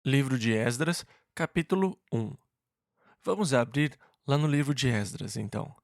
Livro de Esdras, capítulo 1. Vamos abrir lá no livro de Esdras, então.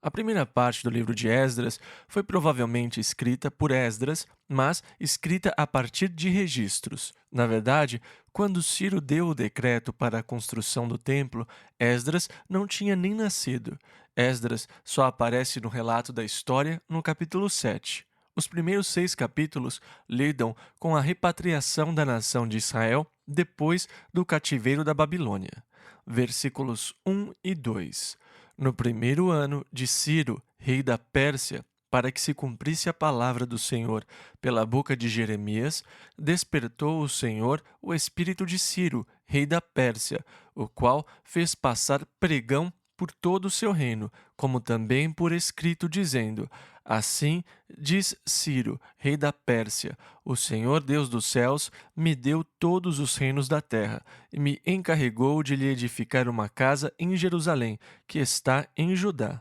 A primeira parte do livro de Esdras foi provavelmente escrita por Esdras, mas escrita a partir de registros. Na verdade, quando Ciro deu o decreto para a construção do templo, Esdras não tinha nem nascido. Esdras só aparece no relato da história no capítulo 7. Os primeiros 6 capítulos lidam com a repatriação da nação de Israel depois do cativeiro da Babilônia. Versículos 1 e 2. No primeiro ano de Ciro, rei da Pérsia, para que se cumprisse a palavra do Senhor pela boca de Jeremias, despertou o Senhor o espírito de Ciro, rei da Pérsia, o qual fez passar pregão por todo o seu reino, como também por escrito, dizendo: Assim diz Ciro, rei da Pérsia: O Senhor Deus dos céus me deu todos os reinos da terra, e me encarregou de lhe edificar uma casa em Jerusalém, que está em Judá.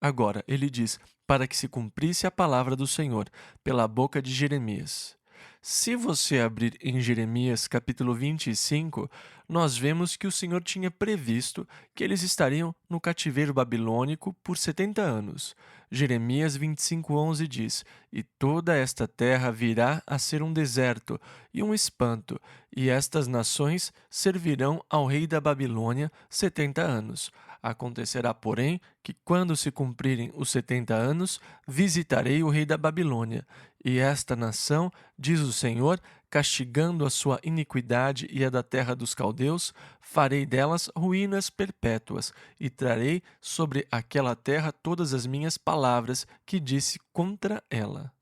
Agora, ele diz, para que se cumprisse a palavra do Senhor, pela boca de Jeremias. Se você abrir em Jeremias capítulo 25, nós vemos que o Senhor tinha previsto que eles estariam no cativeiro babilônico por 70 anos. Jeremias 25:11 diz: E toda esta terra virá a ser um deserto e um espanto, e estas nações servirão ao rei da Babilônia 70 anos. Acontecerá, porém, que quando se cumprirem os 70 anos, visitarei o rei da Babilônia, e esta nação, diz o Senhor, castigando a sua iniquidade e a da terra dos caldeus, farei delas ruínas perpétuas, e trarei sobre aquela terra todas as minhas palavras que disse contra ela.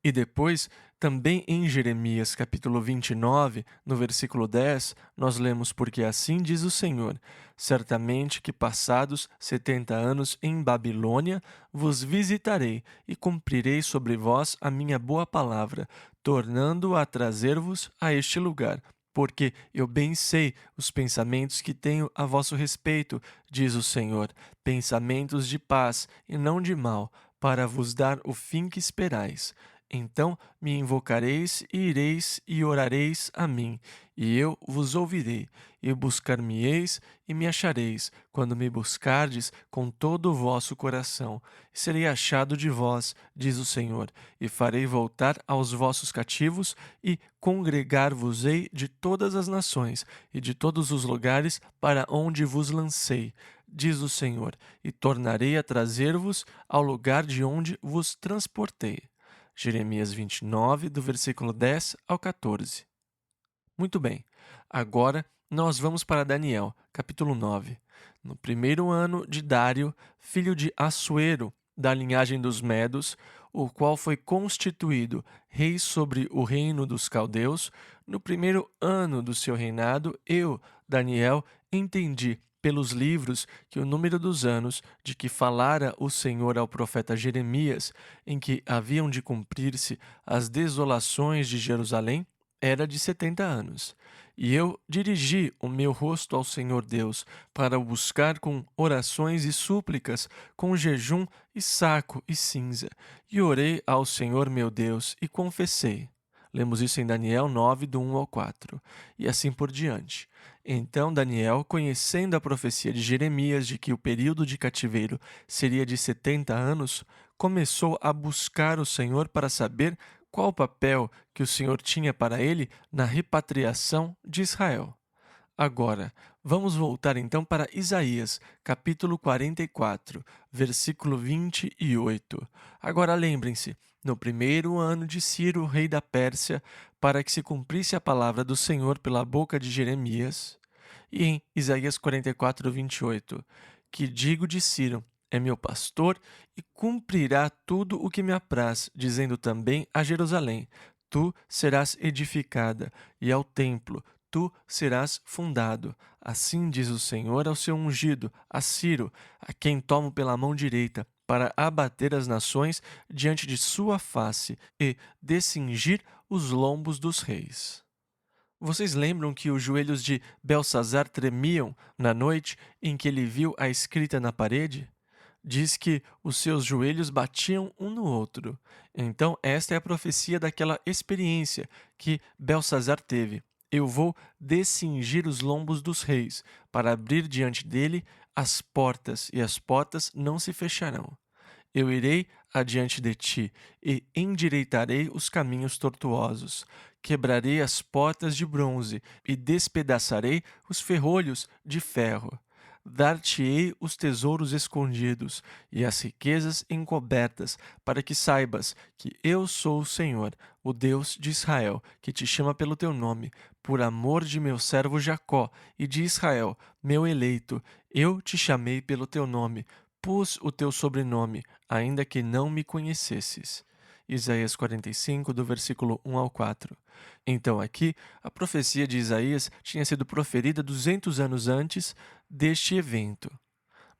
E depois, também em Jeremias capítulo 29, no versículo 10, nós lemos: Porque assim diz o Senhor: Certamente que passados 70 anos em Babilônia, vos visitarei e cumprirei sobre vós a minha boa palavra, tornando a trazer-vos a este lugar. Porque eu bem sei os pensamentos que tenho a vosso respeito, diz o Senhor, pensamentos de paz e não de mal, para vos dar o fim que esperais. Então me invocareis e ireis e orareis a mim, e eu vos ouvirei, e buscar-me-eis e me achareis, quando me buscardes com todo o vosso coração. Serei achado de vós, diz o Senhor, e farei voltar aos vossos cativos, e congregar-vos-ei de todas as nações e de todos os lugares para onde vos lancei, diz o Senhor, e tornarei a trazer-vos ao lugar de onde vos transportei. Jeremias 29, do versículo 10 ao 14. Muito bem, agora nós vamos para Daniel, capítulo 9. No primeiro ano de Dário, filho de Assuero, da linhagem dos Medos, o qual foi constituído rei sobre o reino dos caldeus, no primeiro ano do seu reinado, eu, Daniel, entendi pelos livros que o número dos anos de que falara o Senhor ao profeta Jeremias, em que haviam de cumprir-se as desolações de Jerusalém, era de 70 anos. E eu dirigi o meu rosto ao Senhor Deus, para o buscar com orações e súplicas, com jejum e saco e cinza. E orei ao Senhor meu Deus e confessei. Lemos isso em Daniel 9, do 1 ao 4. E assim por diante. Então Daniel, conhecendo a profecia de Jeremias de que o período de cativeiro seria de 70 anos, começou a buscar o Senhor para saber qual o papel que o Senhor tinha para ele na repatriação de Israel. Agora, vamos voltar então para Isaías, capítulo 44, versículo 28. Agora lembrem-se, no primeiro ano de Ciro, rei da Pérsia, para que se cumprisse a palavra do Senhor pela boca de Jeremias. E em Isaías 44, 28, que digo de Ciro: é meu pastor e cumprirá tudo o que me apraz, dizendo também a Jerusalém: tu serás edificada, e ao templo: tu serás fundado. Assim diz o Senhor ao seu ungido, a Ciro, a quem tomo pela mão direita, para abater as nações diante de sua face e descingir os lombos dos reis. Vocês lembram que os joelhos de Belsazar tremiam na noite em que ele viu a escrita na parede? Diz que os seus joelhos batiam um no outro. Então, esta é a profecia daquela experiência que Belsazar teve. Eu vou descingir os lombos dos reis, para abrir diante dele as portas, e as portas não se fecharão. Eu irei adiante de ti e endireitarei os caminhos tortuosos. Quebrarei as portas de bronze e despedaçarei os ferrolhos de ferro. Dar-te-ei os tesouros escondidos e as riquezas encobertas, para que saibas que eu sou o Senhor, o Deus de Israel, que te chama pelo teu nome, por amor de meu servo Jacó e de Israel, meu eleito. Eu te chamei pelo teu nome, pus o teu sobrenome, ainda que não me conhecesses. Isaías 45, do versículo 1 ao 4. Então aqui, a profecia de Isaías tinha sido proferida 200 anos antes deste evento,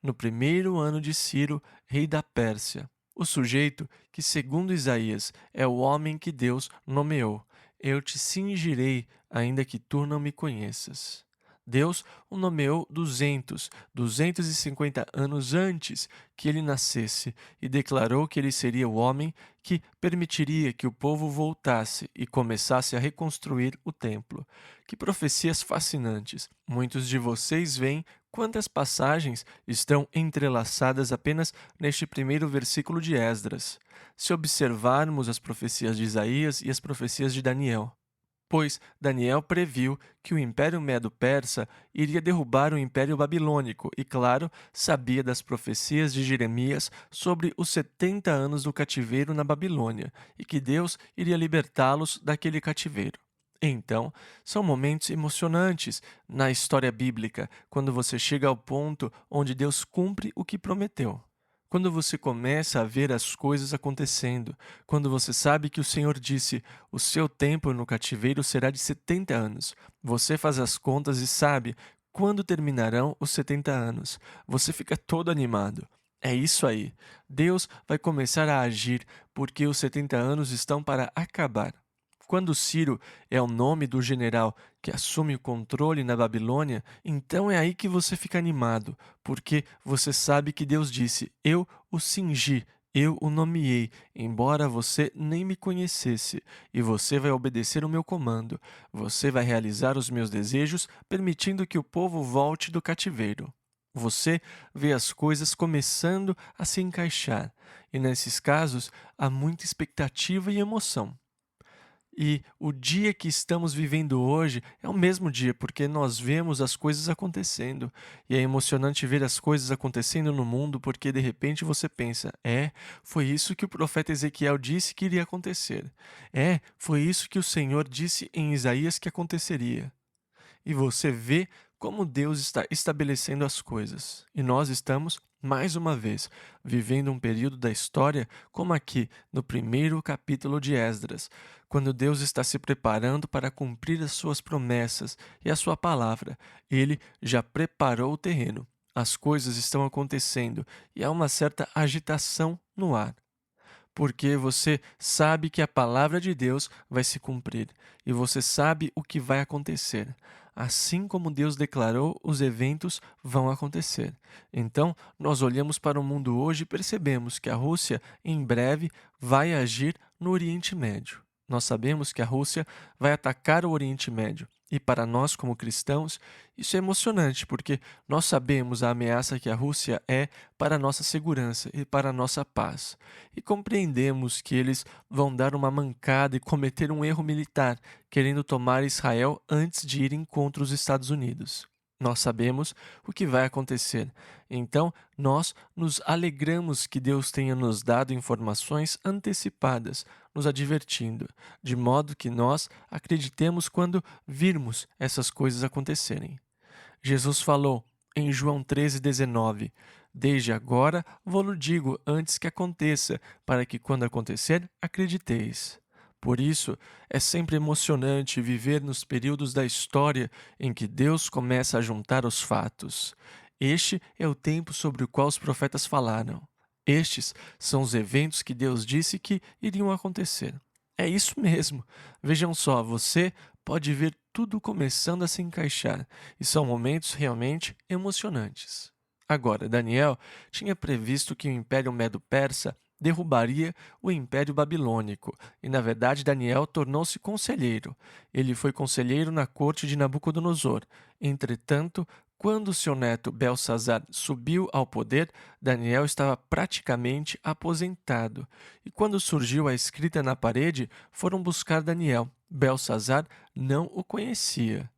no primeiro ano de Ciro, rei da Pérsia. O sujeito que, segundo Isaías, é o homem que Deus nomeou. Eu te cingirei, ainda que tu não me conheças. Deus o nomeou 250 anos antes que ele nascesse e declarou que ele seria o homem que permitiria que o povo voltasse e começasse a reconstruir o templo. Que profecias fascinantes! Muitos de vocês veem quantas passagens estão entrelaçadas apenas neste primeiro versículo de Esdras, se observarmos as profecias de Isaías e as profecias de Daniel. Pois Daniel previu que o Império Medo-Persa iria derrubar o Império Babilônico e, claro, sabia das profecias de Jeremias sobre os 70 anos do cativeiro na Babilônia e que Deus iria libertá-los daquele cativeiro. Então, são momentos emocionantes na história bíblica, quando você chega ao ponto onde Deus cumpre o que prometeu. Quando você começa a ver as coisas acontecendo, quando você sabe que o Senhor disse, o seu tempo no cativeiro será de 70 anos, você faz as contas e sabe quando terminarão os 70 anos. Você fica todo animado. É isso aí. Deus vai começar a agir porque os 70 anos estão para acabar. Quando Ciro é o nome do general que assume o controle na Babilônia, então é aí que você fica animado, porque você sabe que Deus disse: Eu o cingi, eu o nomeei, embora você nem me conhecesse, e você vai obedecer o meu comando. Você vai realizar os meus desejos, permitindo que o povo volte do cativeiro. Você vê as coisas começando a se encaixar, e nesses casos há muita expectativa e emoção. E o dia que estamos vivendo hoje é o mesmo dia, porque nós vemos as coisas acontecendo. E é emocionante ver as coisas acontecendo no mundo, porque de repente você pensa: foi isso que o profeta Ezequiel disse que iria acontecer. Foi isso que o Senhor disse em Isaías que aconteceria. E você vê como Deus está estabelecendo as coisas. E nós estamos, mais uma vez, vivendo um período da história como aqui, no primeiro capítulo de Esdras, quando Deus está se preparando para cumprir as suas promessas e a sua palavra. Ele já preparou o terreno. As coisas estão acontecendo e há uma certa agitação no ar, porque você sabe que a palavra de Deus vai se cumprir e você sabe o que vai acontecer. Assim como Deus declarou, os eventos vão acontecer. Então, nós olhamos para o mundo hoje e percebemos que a Rússia, em breve, vai agir no Oriente Médio. Nós sabemos que a Rússia vai atacar o Oriente Médio. E para nós, como cristãos, isso é emocionante, porque nós sabemos a ameaça que a Rússia é para a nossa segurança e para a nossa paz. E compreendemos que eles vão dar uma mancada e cometer um erro militar, querendo tomar Israel antes de irem contra os Estados Unidos. Nós sabemos o que vai acontecer. Então, nós nos alegramos que Deus tenha nos dado informações antecipadas, nos advertindo, de modo que nós acreditemos quando virmos essas coisas acontecerem. Jesus falou em João 13:19: Desde agora vou-lo digo antes que aconteça, para que quando acontecer, acrediteis. Por isso, é sempre emocionante viver nos períodos da história em que Deus começa a juntar os fatos. Este é o tempo sobre o qual os profetas falaram. Estes são os eventos que Deus disse que iriam acontecer. É isso mesmo. Vejam só, você pode ver tudo começando a se encaixar, e são momentos realmente emocionantes. Agora, Daniel tinha previsto que o Império Medo-Persa derrubaria o Império Babilônico, e na verdade Daniel tornou-se conselheiro. Ele foi conselheiro na corte de Nabucodonosor. Entretanto, quando seu neto Belsazar subiu ao poder, Daniel estava praticamente aposentado. E quando surgiu a escrita na parede, foram buscar Daniel. Belsazar não o conhecia.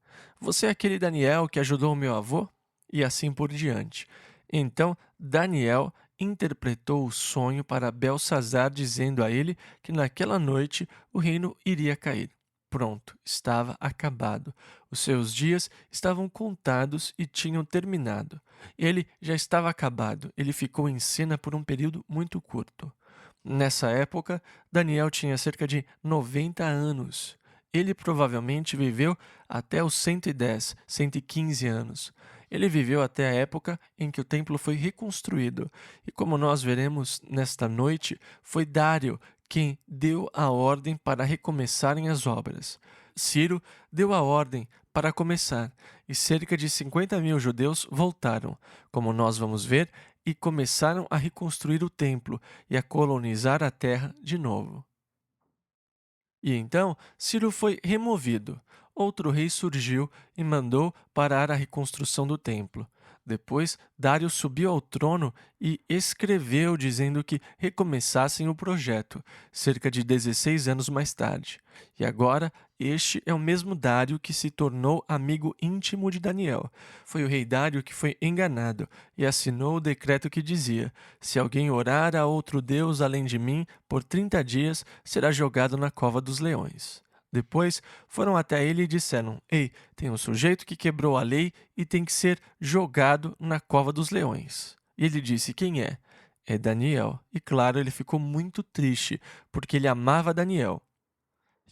Você é aquele Daniel que ajudou o meu avô? E assim por diante. Então, Daniel interpretou o sonho para Belsazar, dizendo a ele que naquela noite o reino iria cair. Pronto, estava acabado. Os seus dias estavam contados e tinham terminado. Ele já estava acabado. Ele ficou em cena por um período muito curto. Nessa época, Daniel tinha cerca de 90 anos. Ele provavelmente viveu até os 110, 115 anos. Ele viveu até a época em que o templo foi reconstruído. E como nós veremos nesta noite, foi Dário quem deu a ordem para recomeçarem as obras. Ciro deu a ordem para começar, e cerca de 50.000 judeus voltaram, como nós vamos ver, e começaram a reconstruir o templo e a colonizar a terra de novo. E então Ciro foi removido. Outro rei surgiu e mandou parar a reconstrução do templo. Depois, Dário subiu ao trono e escreveu dizendo que recomeçassem o projeto, cerca de 16 anos mais tarde. E agora, este é o mesmo Dário que se tornou amigo íntimo de Daniel. Foi o rei Dário que foi enganado e assinou o decreto que dizia: se alguém orar a outro Deus além de mim, por 30 dias será jogado na cova dos leões. Depois foram até ele e disseram: ei, tem um sujeito que quebrou a lei e tem que ser jogado na cova dos leões. E ele disse: quem é? É Daniel. E claro, ele ficou muito triste, porque ele amava Daniel.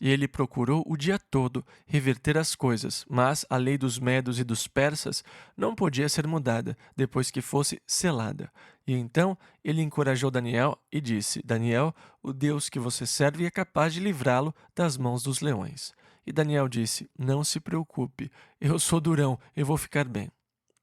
E ele procurou o dia todo reverter as coisas, mas a lei dos medos e dos persas não podia ser mudada depois que fosse selada. E então ele encorajou Daniel e disse: Daniel, o Deus que você serve é capaz de livrá-lo das mãos dos leões. E Daniel disse: não se preocupe, eu sou durão, eu vou ficar bem.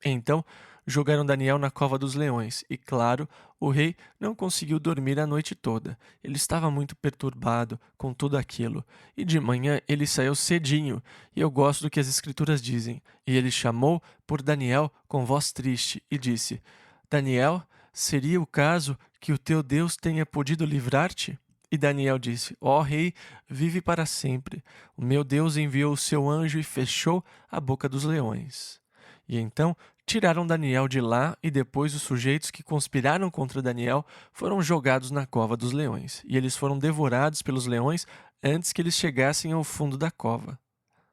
Então jogaram Daniel na cova dos leões, e claro, o rei não conseguiu dormir a noite toda. Ele estava muito perturbado com tudo aquilo. E de manhã ele saiu cedinho, e eu gosto do que as escrituras dizem. E ele chamou por Daniel com voz triste e disse: Daniel, seria o caso que o teu Deus tenha podido livrar-te? E Daniel disse: ó rei, vive para sempre. O meu Deus enviou o seu anjo e fechou a boca dos leões. E então tiraram Daniel de lá, e depois os sujeitos que conspiraram contra Daniel foram jogados na cova dos leões, e eles foram devorados pelos leões antes que eles chegassem ao fundo da cova.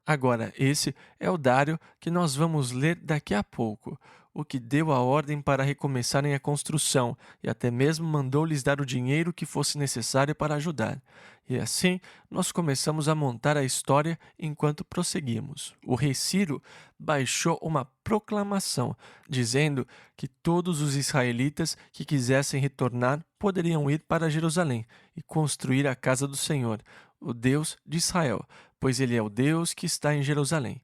Agora, esse é o Dário que nós vamos ler daqui a pouco, o que deu a ordem para recomeçarem a construção e até mesmo mandou-lhes dar o dinheiro que fosse necessário para ajudar. E assim, nós começamos a montar a história enquanto prosseguimos. O rei Ciro baixou uma proclamação, dizendo que todos os israelitas que quisessem retornar poderiam ir para Jerusalém e construir a casa do Senhor, o Deus de Israel, pois ele é o Deus que está em Jerusalém.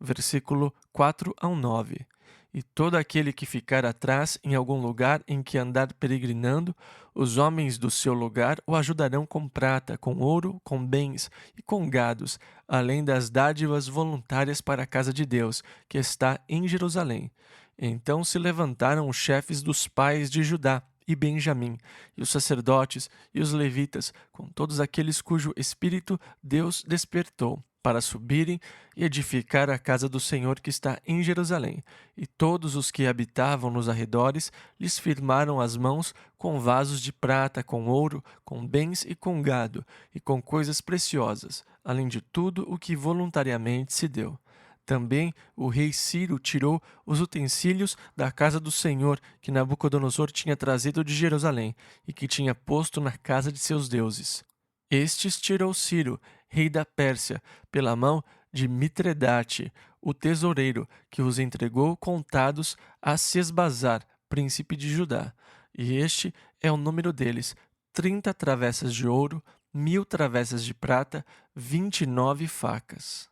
Versículo 4 ao 9. E todo aquele que ficar atrás em algum lugar em que andar peregrinando, os homens do seu lugar o ajudarão com prata, com ouro, com bens e com gados, além das dádivas voluntárias para a casa de Deus, que está em Jerusalém. Então se levantaram os chefes dos pais de Judá e Benjamim, e os sacerdotes e os levitas, com todos aqueles cujo espírito Deus despertou, para subirem e edificar a casa do Senhor que está em Jerusalém. E todos os que habitavam nos arredores lhes firmaram as mãos com vasos de prata, com ouro, com bens e com gado, e com coisas preciosas, além de tudo o que voluntariamente se deu. Também o rei Ciro tirou os utensílios da casa do Senhor que Nabucodonosor tinha trazido de Jerusalém e que tinha posto na casa de seus deuses. Estes tirou Ciro, rei da Pérsia, pela mão de Mitredate, o tesoureiro, que os entregou contados a Sesbazar, príncipe de Judá. E este é o número deles: 30 travessas de ouro, 1.000 travessas de prata, 29 facas.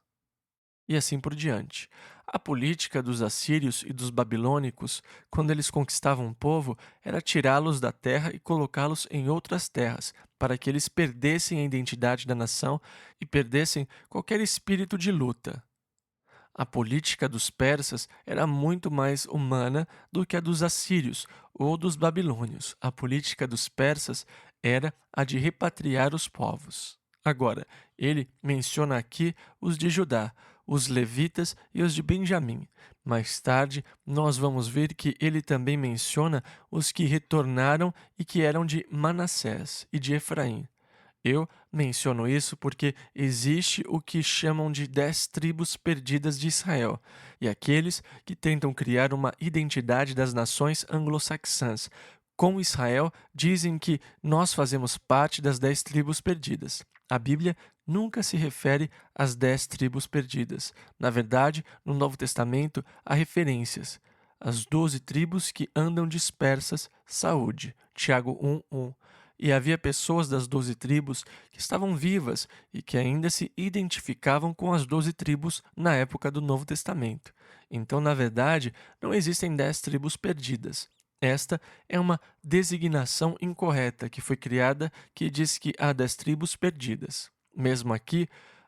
E assim por diante. A política dos assírios e dos babilônicos, quando eles conquistavam um povo, era tirá-los da terra e colocá-los em outras terras, para que eles perdessem a identidade da nação e perdessem qualquer espírito de luta. A política dos persas era muito mais humana do que a dos assírios ou dos babilônios. A política dos persas era a de repatriar os povos. Agora, ele menciona aqui os de Judá, os levitas e os de Benjamim. Mais tarde, nós vamos ver que ele também menciona os que retornaram e que eram de Manassés e de Efraim. Eu menciono isso porque existe o que chamam de 10 tribos perdidas de Israel, e aqueles que tentam criar uma identidade das nações anglo-saxãs. Com Israel, dizem que nós fazemos parte das 10 tribos perdidas. A Bíblia nunca se refere às 10 tribos perdidas. Na verdade, no Novo Testamento há referências. As 12 tribos que andam dispersas, saúde. Tiago 1:1. E havia pessoas das 12 tribos que estavam vivas e que ainda se identificavam com as 12 tribos na época do Novo Testamento. Então, na verdade, não existem 10 tribos perdidas. Esta é uma designação incorreta que foi criada que diz que há 10 tribos perdidas. Mesmo aqui,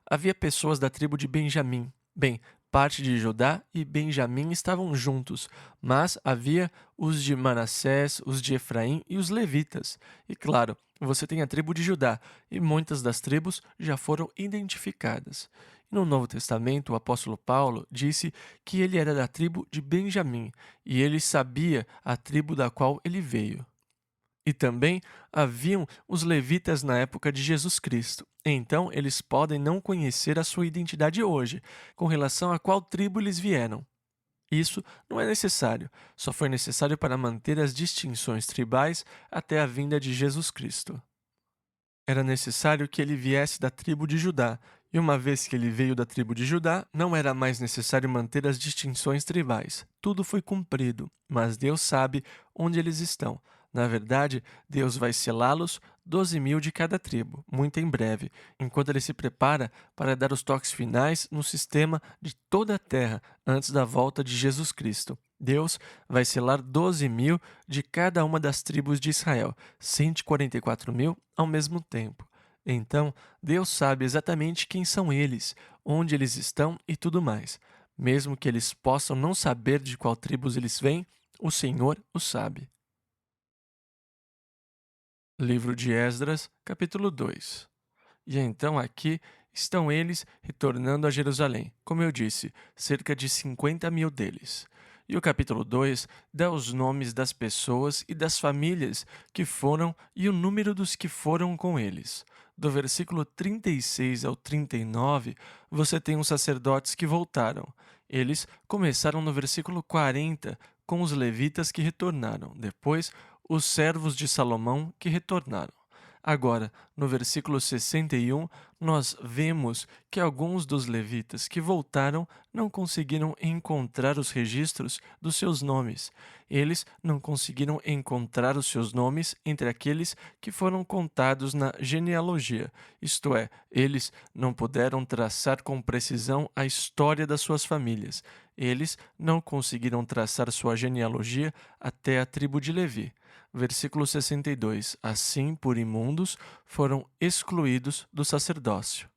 havia pessoas da tribo de Benjamim. Bem, parte de Judá e Benjamim estavam juntos, mas havia os de Manassés, os de Efraim e os levitas. E claro, você tem a tribo de Judá, e muitas das tribos já foram identificadas. No Novo Testamento, o apóstolo Paulo disse que ele era da tribo de Benjamim, e ele sabia a tribo da qual ele veio. E também haviam os levitas na época de Jesus Cristo. Então, eles podem não conhecer a sua identidade hoje, com relação a qual tribo eles vieram. Isso não é necessário, só foi necessário para manter as distinções tribais até a vinda de Jesus Cristo. Era necessário que ele viesse da tribo de Judá, e uma vez que ele veio da tribo de Judá, não era mais necessário manter as distinções tribais. Tudo foi cumprido, mas Deus sabe onde eles estão. Na verdade, Deus vai selá-los, 12.000 de cada tribo, muito em breve, enquanto ele se prepara para dar os toques finais no sistema de toda a terra antes da volta de Jesus Cristo. Deus vai selar 12.000 de cada uma das tribos de Israel, 144.000 ao mesmo tempo. Então, Deus sabe exatamente quem são eles, onde eles estão e tudo mais. Mesmo que eles possam não saber de qual tribos eles vêm, o Senhor o sabe. Livro de Esdras, capítulo 2. E então aqui estão eles retornando a Jerusalém. Como eu disse, cerca de 50.000 deles. E o capítulo 2 dá os nomes das pessoas e das famílias que foram e o número dos que foram com eles. Do versículo 36 ao 39, você tem os sacerdotes que voltaram. Eles começaram no versículo 40, com os levitas que retornaram. Depois, os servos de Salomão que retornaram. Agora, no versículo 61, nós vemos que alguns dos levitas que voltaram não conseguiram encontrar os registros dos seus nomes. Eles não conseguiram encontrar os seus nomes entre aqueles que foram contados na genealogia, isto é, eles não puderam traçar com precisão a história das suas famílias. Eles não conseguiram traçar sua genealogia até a tribo de Levi. Versículo 62. Assim, por imundos, foram excluídos do sacerdócio.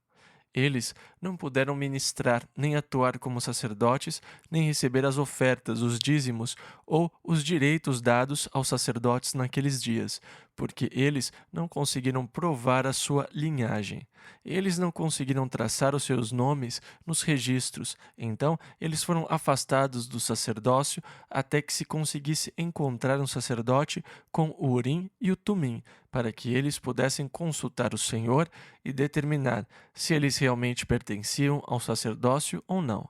Eles não puderam ministrar, nem atuar como sacerdotes, nem receber as ofertas, os dízimos ou os direitos dados aos sacerdotes naqueles dias, porque eles não conseguiram provar a sua linhagem. Eles não conseguiram traçar os seus nomes nos registros, então eles foram afastados do sacerdócio até que se conseguisse encontrar um sacerdote com o Urim e o Tumim, para que eles pudessem consultar o Senhor e determinar se eles realmente pertenciam ao sacerdócio ou não.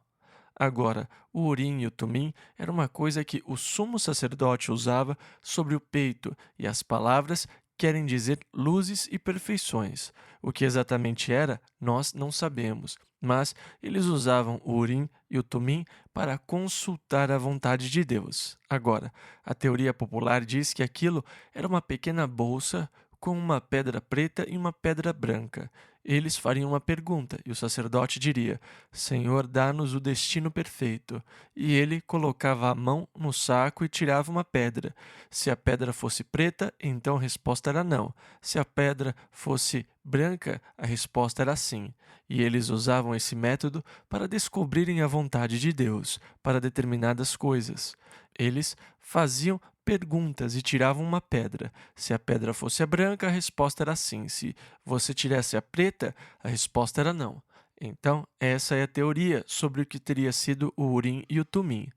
Agora, o Urim e o Tumim era uma coisa que o sumo sacerdote usava sobre o peito, e as palavras querem dizer luzes e perfeições. O que exatamente era, nós não sabemos, mas eles usavam o Urim e o Tumim para consultar a vontade de Deus. Agora, a teoria popular diz que aquilo era uma pequena bolsa com uma pedra preta e uma pedra branca. eles fariam uma pergunta, e o sacerdote diria: Senhor, dá-nos o destino perfeito. E ele colocava a mão no saco e tirava uma pedra. Se a pedra fosse preta, então a resposta era não. Se a pedra fosse branca, a resposta era sim. E eles usavam esse método para descobrirem a vontade de Deus para determinadas coisas. Eles faziam perguntas e tiravam uma pedra. Se a pedra fosse a branca, a resposta era sim. Se você tirasse a preta, a resposta era não. Então, essa é a teoria sobre o que teria sido o Urim e o Tumim.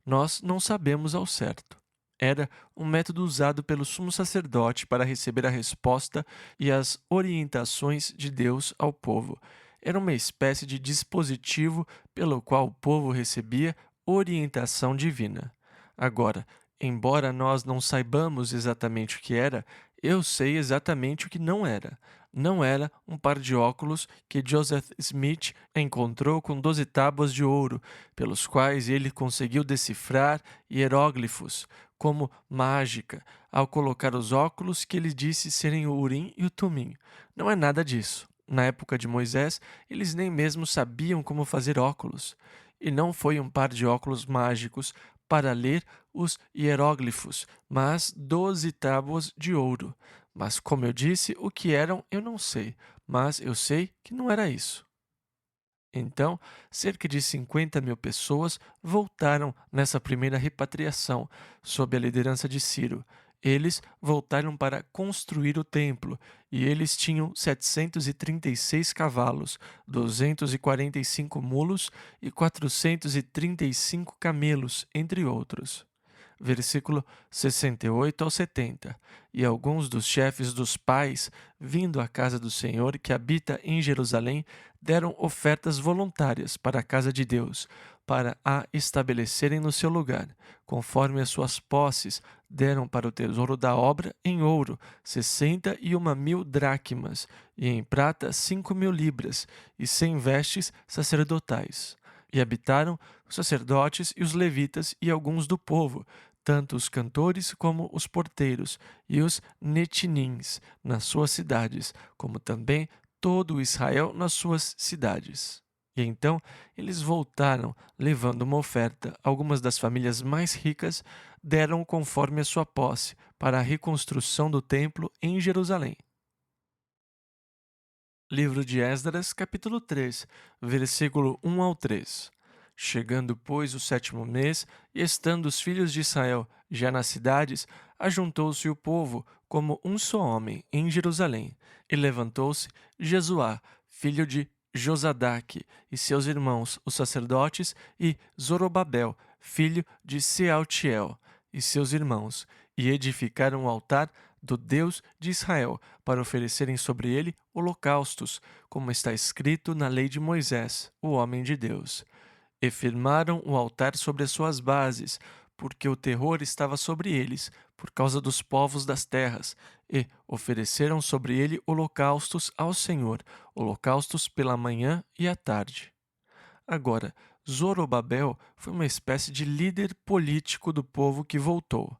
Nós não sabemos ao certo. Era um método usado pelo sumo sacerdote para receber a resposta e as orientações de Deus ao povo. Era uma espécie de dispositivo pelo qual o povo recebia orientação divina. Agora, embora nós não saibamos exatamente o que era, eu sei exatamente o que não era. Não era um par de óculos que Joseph Smith encontrou com 12 tábuas de ouro, pelos quais ele conseguiu decifrar hieróglifos, como mágica, ao colocar os óculos que ele disse serem o Urim e o Tumim. Não é nada disso. Na época de Moisés, eles nem mesmo sabiam como fazer óculos. E não foi um par de óculos mágicos para ler os hieróglifos, mas 12 tábuas de ouro. Mas, como eu disse, o que eram eu não sei, mas eu sei que não era isso. Então, cerca de 50.000 pessoas voltaram nessa primeira repatriação, sob a liderança de Ciro. Eles voltaram para construir o templo, e eles tinham 736 cavalos, 245 mulos e 435 camelos, entre outros. Versículo 68 ao 70. E alguns dos chefes dos pais, vindo à casa do Senhor que habita em Jerusalém, deram ofertas voluntárias para a casa de Deus, para a estabelecerem no seu lugar. Conforme as suas posses, deram para o tesouro da obra em ouro 61.000 dracmas, e em prata 5.000 libras, e 100 vestes sacerdotais. E habitaram os sacerdotes e os levitas e alguns do povo, tanto os cantores como os porteiros e os netinins nas suas cidades, como também todo o Israel nas suas cidades. E então eles voltaram, levando uma oferta. Algumas das famílias mais ricas deram conforme a sua posse para a reconstrução do templo em Jerusalém. Livro de Esdras, capítulo 3, versículo 1 ao 3. Chegando, pois, o 7º mês, e estando os filhos de Israel já nas cidades, ajuntou-se o povo como um só homem em Jerusalém. E levantou-se Jesuá, filho de Josadaque, e seus irmãos, os sacerdotes, e Zorobabel, filho de Sealtiel, e seus irmãos, e edificaram o altar do Deus de Israel, para oferecerem sobre ele holocaustos, como está escrito na lei de Moisés, o homem de Deus. E firmaram o altar sobre as suas bases, porque o terror estava sobre eles, por causa dos povos das terras, e ofereceram sobre ele holocaustos ao Senhor, holocaustos pela manhã e à tarde. Agora, Zorobabel foi uma espécie de líder político do povo que voltou.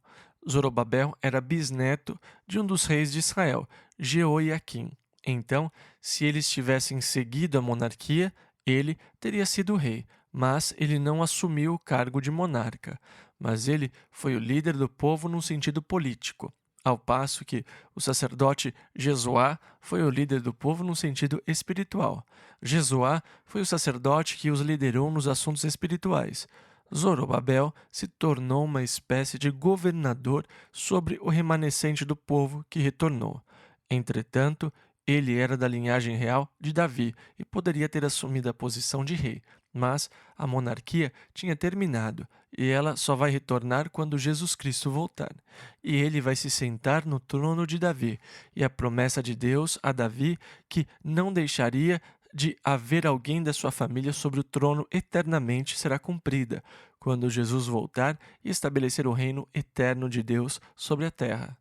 Zorobabel era bisneto de um dos reis de Israel, Jeoiaquim. Então, se eles tivessem seguido a monarquia, ele teria sido rei, mas ele não assumiu o cargo de monarca. Mas ele foi o líder do povo num sentido político, ao passo que o sacerdote Jesuá foi o líder do povo num sentido espiritual. Jesuá foi o sacerdote que os liderou nos assuntos espirituais. Zorobabel se tornou uma espécie de governador sobre o remanescente do povo que retornou. Entretanto, ele era da linhagem real de Davi e poderia ter assumido a posição de rei, mas a monarquia tinha terminado e ela só vai retornar quando Jesus Cristo voltar. E ele vai se sentar no trono de Davi, e a promessa de Deus a Davi que não deixaria de haver alguém da sua família sobre o trono eternamente será cumprida, quando Jesus voltar e estabelecer o reino eterno de Deus sobre a terra.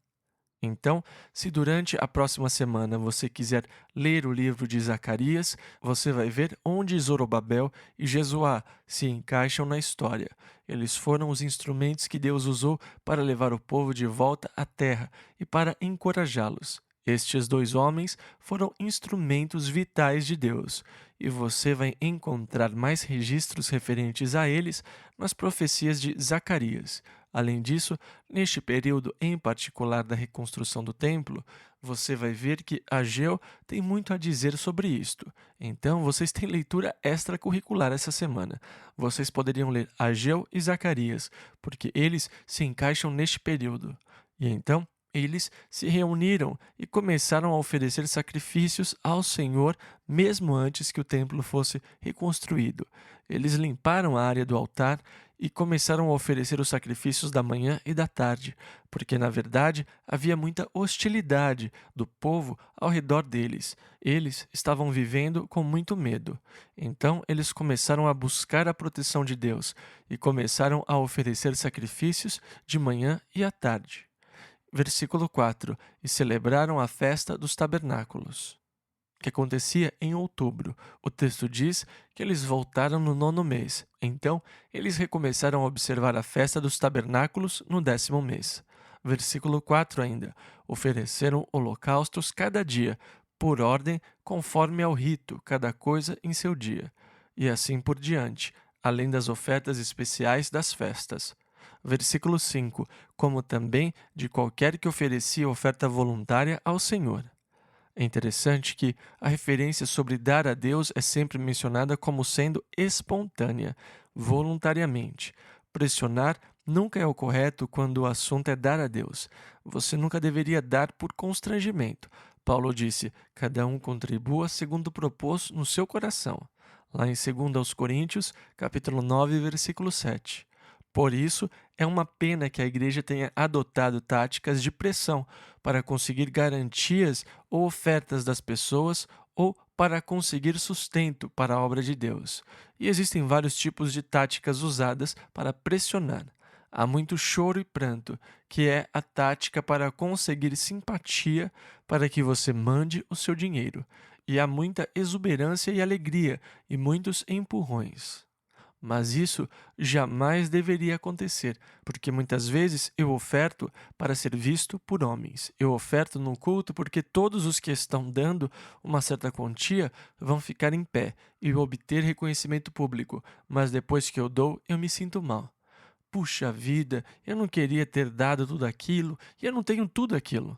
Então, se durante a próxima semana você quiser ler o livro de Zacarias, você vai ver onde Zorobabel e Jesuá se encaixam na história. Eles foram os instrumentos que Deus usou para levar o povo de volta à terra e para encorajá-los. Estes dois homens foram instrumentos vitais de Deus, e você vai encontrar mais registros referentes a eles nas profecias de Zacarias. Além disso, neste período em particular da reconstrução do templo, você vai ver que Ageu tem muito a dizer sobre isto. Então, vocês têm leitura extracurricular essa semana. Vocês poderiam ler Ageu e Zacarias, porque eles se encaixam neste período. E então, eles se reuniram e começaram a oferecer sacrifícios ao Senhor mesmo antes que o templo fosse reconstruído. Eles limparam a área do altar e começaram a oferecer os sacrifícios da manhã e da tarde, porque na verdade havia muita hostilidade do povo ao redor deles. Eles estavam vivendo com muito medo. Então eles começaram a buscar a proteção de Deus e começaram a oferecer sacrifícios de manhã e à tarde. Versículo 4: E celebraram a festa dos tabernáculos, que acontecia em outubro. O texto diz que eles voltaram no 9º mês. Então, eles recomeçaram a observar a festa dos tabernáculos no 10º mês. Versículo 4 ainda: Ofereceram holocaustos cada dia, por ordem, conforme ao rito, cada coisa em seu dia. E assim por diante, além das ofertas especiais das festas. Versículo 5: Como também de qualquer que oferecia oferta voluntária ao Senhor. É interessante que a referência sobre dar a Deus é sempre mencionada como sendo espontânea, voluntariamente. Pressionar nunca é o correto quando o assunto é dar a Deus. Você nunca deveria dar por constrangimento. Paulo disse: cada um contribua segundo propôs no seu coração. Lá em 2 Coríntios, capítulo 9, versículo 7. Por isso, é uma pena que a igreja tenha adotado táticas de pressão para conseguir garantias ou ofertas das pessoas ou para conseguir sustento para a obra de Deus. E existem vários tipos de táticas usadas para pressionar. Há muito choro e pranto, que é a tática para conseguir simpatia para que você mande o seu dinheiro. E há muita exuberância e alegria e muitos empurrões. Mas isso jamais deveria acontecer, porque muitas vezes eu oferto para ser visto por homens. Eu oferto no culto porque todos os que estão dando uma certa quantia vão ficar em pé e obter reconhecimento público, mas depois que eu dou, eu me sinto mal. Puxa vida, eu não queria ter dado tudo aquilo e eu não tenho tudo aquilo.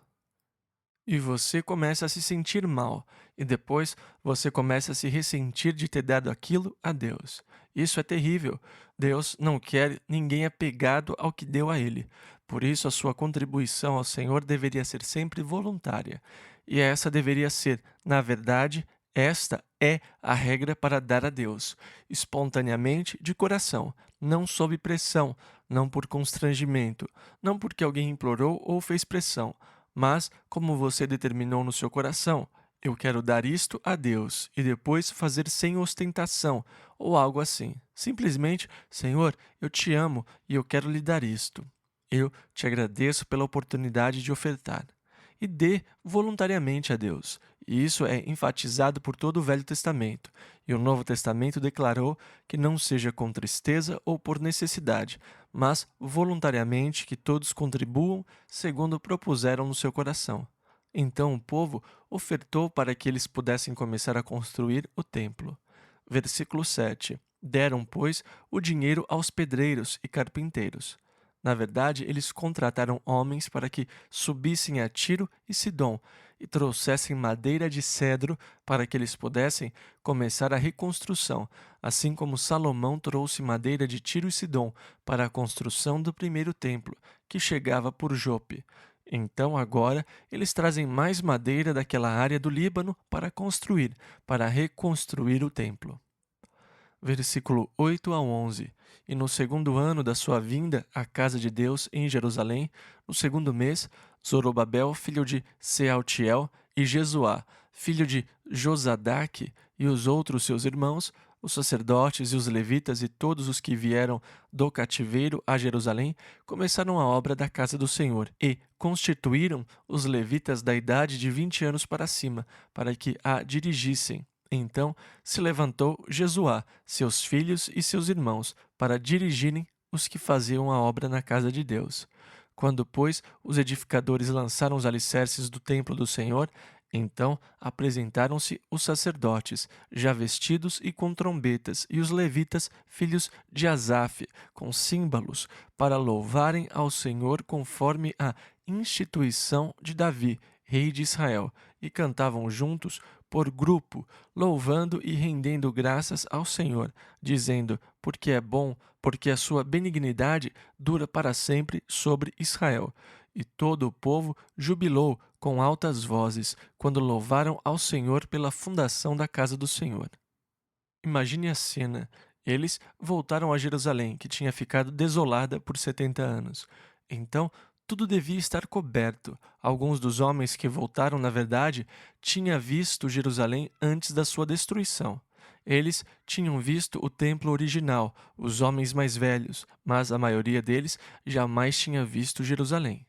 E você começa a se sentir mal, e depois você começa a se ressentir de ter dado aquilo a Deus. Isso é terrível. Deus não quer ninguém apegado ao que deu a Ele. Por isso, a sua contribuição ao Senhor deveria ser sempre voluntária. E essa deveria ser, na verdade, esta é a regra para dar a Deus, espontaneamente, de coração, não sob pressão, não por constrangimento, não porque alguém implorou ou fez pressão, mas como você determinou no seu coração. Eu quero dar isto a Deus e depois fazer sem ostentação ou algo assim. Simplesmente, Senhor, eu te amo e eu quero lhe dar isto. Eu te agradeço pela oportunidade de ofertar. E dê voluntariamente a Deus. E isso é enfatizado por todo o Velho Testamento. E o Novo Testamento declarou que não seja com tristeza ou por necessidade, mas voluntariamente que todos contribuam segundo propuseram no seu coração. Então o povo ofertou para que eles pudessem começar a construir o templo. Versículo 7. Deram, pois, o dinheiro aos pedreiros e carpinteiros. Na verdade, eles contrataram homens para que subissem a Tiro e Sidom e trouxessem madeira de cedro para que eles pudessem começar a reconstrução, assim como Salomão trouxe madeira de Tiro e Sidom para a construção do primeiro templo, que chegava por Jope. Então agora eles trazem mais madeira daquela área do Líbano para reconstruir o templo. Versículo 8 a 11. E no 2º ano da sua vinda à casa de Deus em Jerusalém, no 2º mês, Zorobabel, filho de Sealtiel, e Jesuá, filho de Josadaque, e os outros seus irmãos, os sacerdotes e os levitas e todos os que vieram do cativeiro a Jerusalém, começaram a obra da casa do Senhor e constituíram os levitas da idade de 20 anos para cima, para que a dirigissem. Então se levantou Jesuá, seus filhos e seus irmãos, para dirigirem os que faziam a obra na casa de Deus. Quando, pois, os edificadores lançaram os alicerces do templo do Senhor, então apresentaram-se os sacerdotes, já vestidos e com trombetas, e os levitas, filhos de Asaf, com símbolos, para louvarem ao Senhor conforme a instituição de Davi, rei de Israel, e cantavam juntos por grupo, louvando e rendendo graças ao Senhor, dizendo: porque é bom, porque a sua benignidade dura para sempre sobre Israel. E todo o povo jubilou com altas vozes quando louvaram ao Senhor pela fundação da casa do Senhor. Imagine a cena. Eles voltaram a Jerusalém, que tinha ficado desolada por 70 anos. Então, tudo devia estar coberto. Alguns dos homens que voltaram, na verdade, tinham visto Jerusalém antes da sua destruição. Eles tinham visto o templo original, os homens mais velhos, mas a maioria deles jamais tinha visto Jerusalém.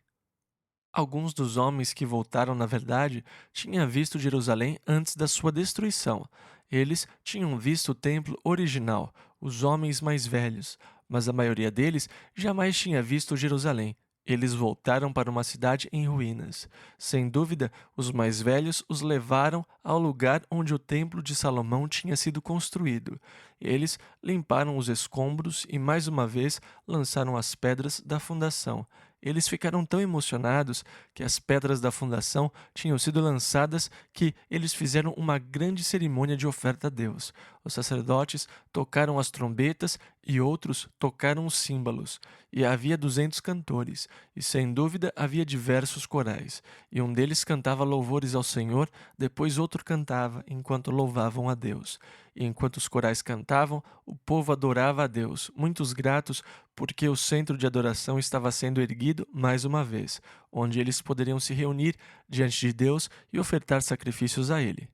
Alguns dos homens que voltaram, na verdade, tinham visto Jerusalém antes da sua destruição. Eles tinham visto o templo original, os homens mais velhos, mas a maioria deles jamais tinha visto Jerusalém. Eles voltaram para uma cidade em ruínas. Sem dúvida, os mais velhos os levaram ao lugar onde o templo de Salomão tinha sido construído. Eles limparam os escombros e, mais uma vez, lançaram as pedras da fundação. Eles ficaram tão emocionados que as pedras da fundação tinham sido lançadas que eles fizeram uma grande cerimônia de oferta a Deus. Os sacerdotes tocaram as trombetas e outros tocaram os símbolos. E havia 200 cantores, e sem dúvida havia diversos corais. E um deles cantava louvores ao Senhor, depois outro cantava, enquanto louvavam a Deus. E enquanto os corais cantavam, o povo adorava a Deus, muitos gratos, porque o centro de adoração estava sendo erguido mais uma vez, onde eles poderiam se reunir diante de Deus e ofertar sacrifícios a Ele.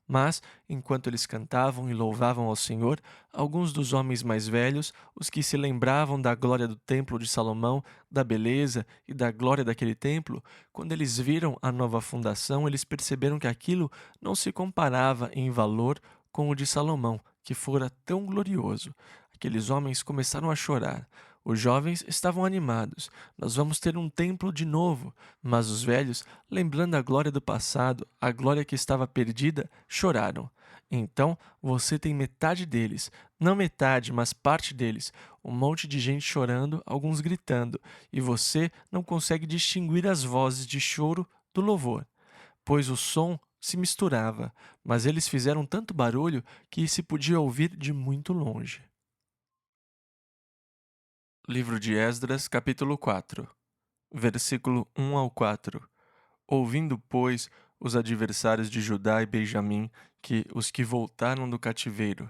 Mas, enquanto eles cantavam e louvavam ao Senhor, alguns dos homens mais velhos, os que se lembravam da glória do templo de Salomão, da beleza e da glória daquele templo, quando eles viram a nova fundação, eles perceberam que aquilo não se comparava em valor com o de Salomão, que fora tão glorioso. Aqueles homens começaram a chorar. Os jovens estavam animados. Nós vamos ter um templo de novo. Mas os velhos, lembrando a glória do passado, a glória que estava perdida, choraram. Então você tem metade deles, não metade, mas parte deles, um monte de gente chorando, alguns gritando, e você não consegue distinguir as vozes de choro do louvor, pois o som se misturava, mas eles fizeram tanto barulho que se podia ouvir de muito longe. Livro de Esdras, capítulo 4, versículo 1 ao 4. Ouvindo, pois, os adversários de Judá e Benjamim, que os que voltaram do cativeiro,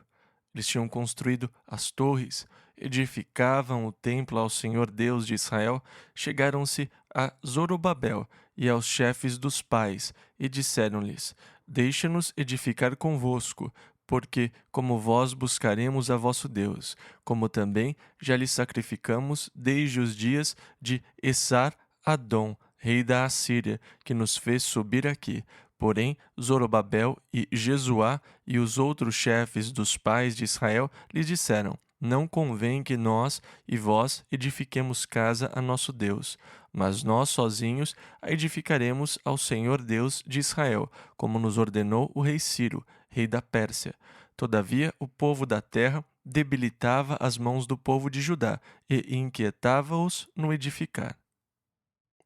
eles tinham construído as torres, edificavam o templo ao Senhor Deus de Israel, chegaram-se a Zorobabel e aos chefes dos pais, e disseram-lhes: Deixa-nos edificar convosco, porque, como vós buscaremos a vosso Deus, como também já lhe sacrificamos desde os dias de Essar-Adom, rei da Assíria, que nos fez subir aqui. Porém, Zorobabel e Jesuá e os outros chefes dos pais de Israel lhes disseram: Não convém que nós e vós edifiquemos casa a nosso Deus, mas nós sozinhos a edificaremos ao Senhor Deus de Israel, como nos ordenou o rei Ciro, rei da Pérsia. Todavia, o povo da terra debilitava as mãos do povo de Judá e inquietava-os no edificar.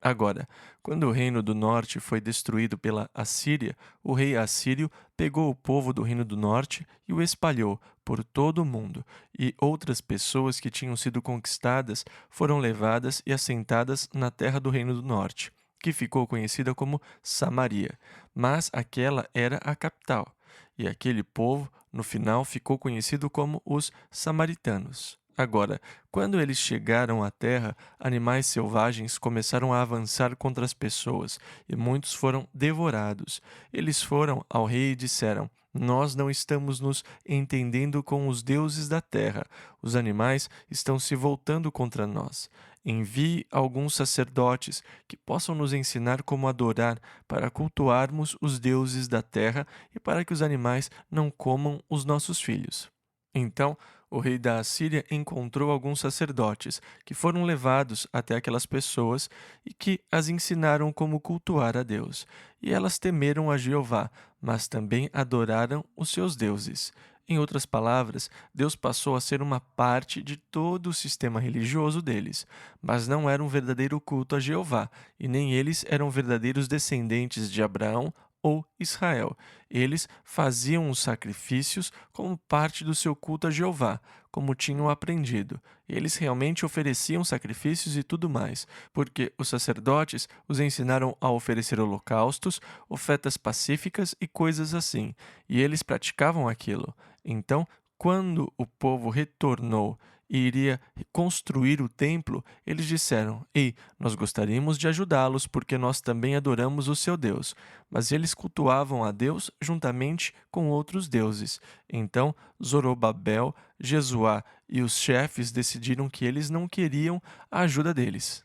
Agora, quando o reino do norte foi destruído pela Assíria, o rei assírio pegou o povo do reino do norte e o espalhou por todo o mundo, e outras pessoas que tinham sido conquistadas foram levadas e assentadas na terra do reino do norte, que ficou conhecida como Samaria, mas aquela era a capital, e aquele povo, no final, ficou conhecido como os samaritanos. Agora, quando eles chegaram à terra, animais selvagens começaram a avançar contra as pessoas, e muitos foram devorados. Eles foram ao rei e disseram: Nós não estamos nos entendendo com os deuses da terra. Os animais estão se voltando contra nós. Envie alguns sacerdotes que possam nos ensinar como adorar, para cultuarmos os deuses da terra e para que os animais não comam os nossos filhos. Então, o rei da Assíria encontrou alguns sacerdotes que foram levados até aquelas pessoas e que as ensinaram como cultuar a Deus. E elas temeram a Jeová, mas também adoraram os seus deuses. Em outras palavras, Deus passou a ser uma parte de todo o sistema religioso deles, mas não era um verdadeiro culto a Jeová, e nem eles eram verdadeiros descendentes de Abraão ou Israel. Eles faziam os sacrifícios como parte do seu culto a Jeová, como tinham aprendido. Eles realmente ofereciam sacrifícios e tudo mais, porque os sacerdotes os ensinaram a oferecer holocaustos, ofertas pacíficas e coisas assim, e eles praticavam aquilo. Então, quando o povo retornou e iria construir o templo, eles disseram: Ei, nós gostaríamos de ajudá-los, porque nós também adoramos o seu Deus. Mas eles cultuavam a Deus juntamente com outros deuses. Então, Zorobabel, Jesuá e os chefes decidiram que eles não queriam a ajuda deles.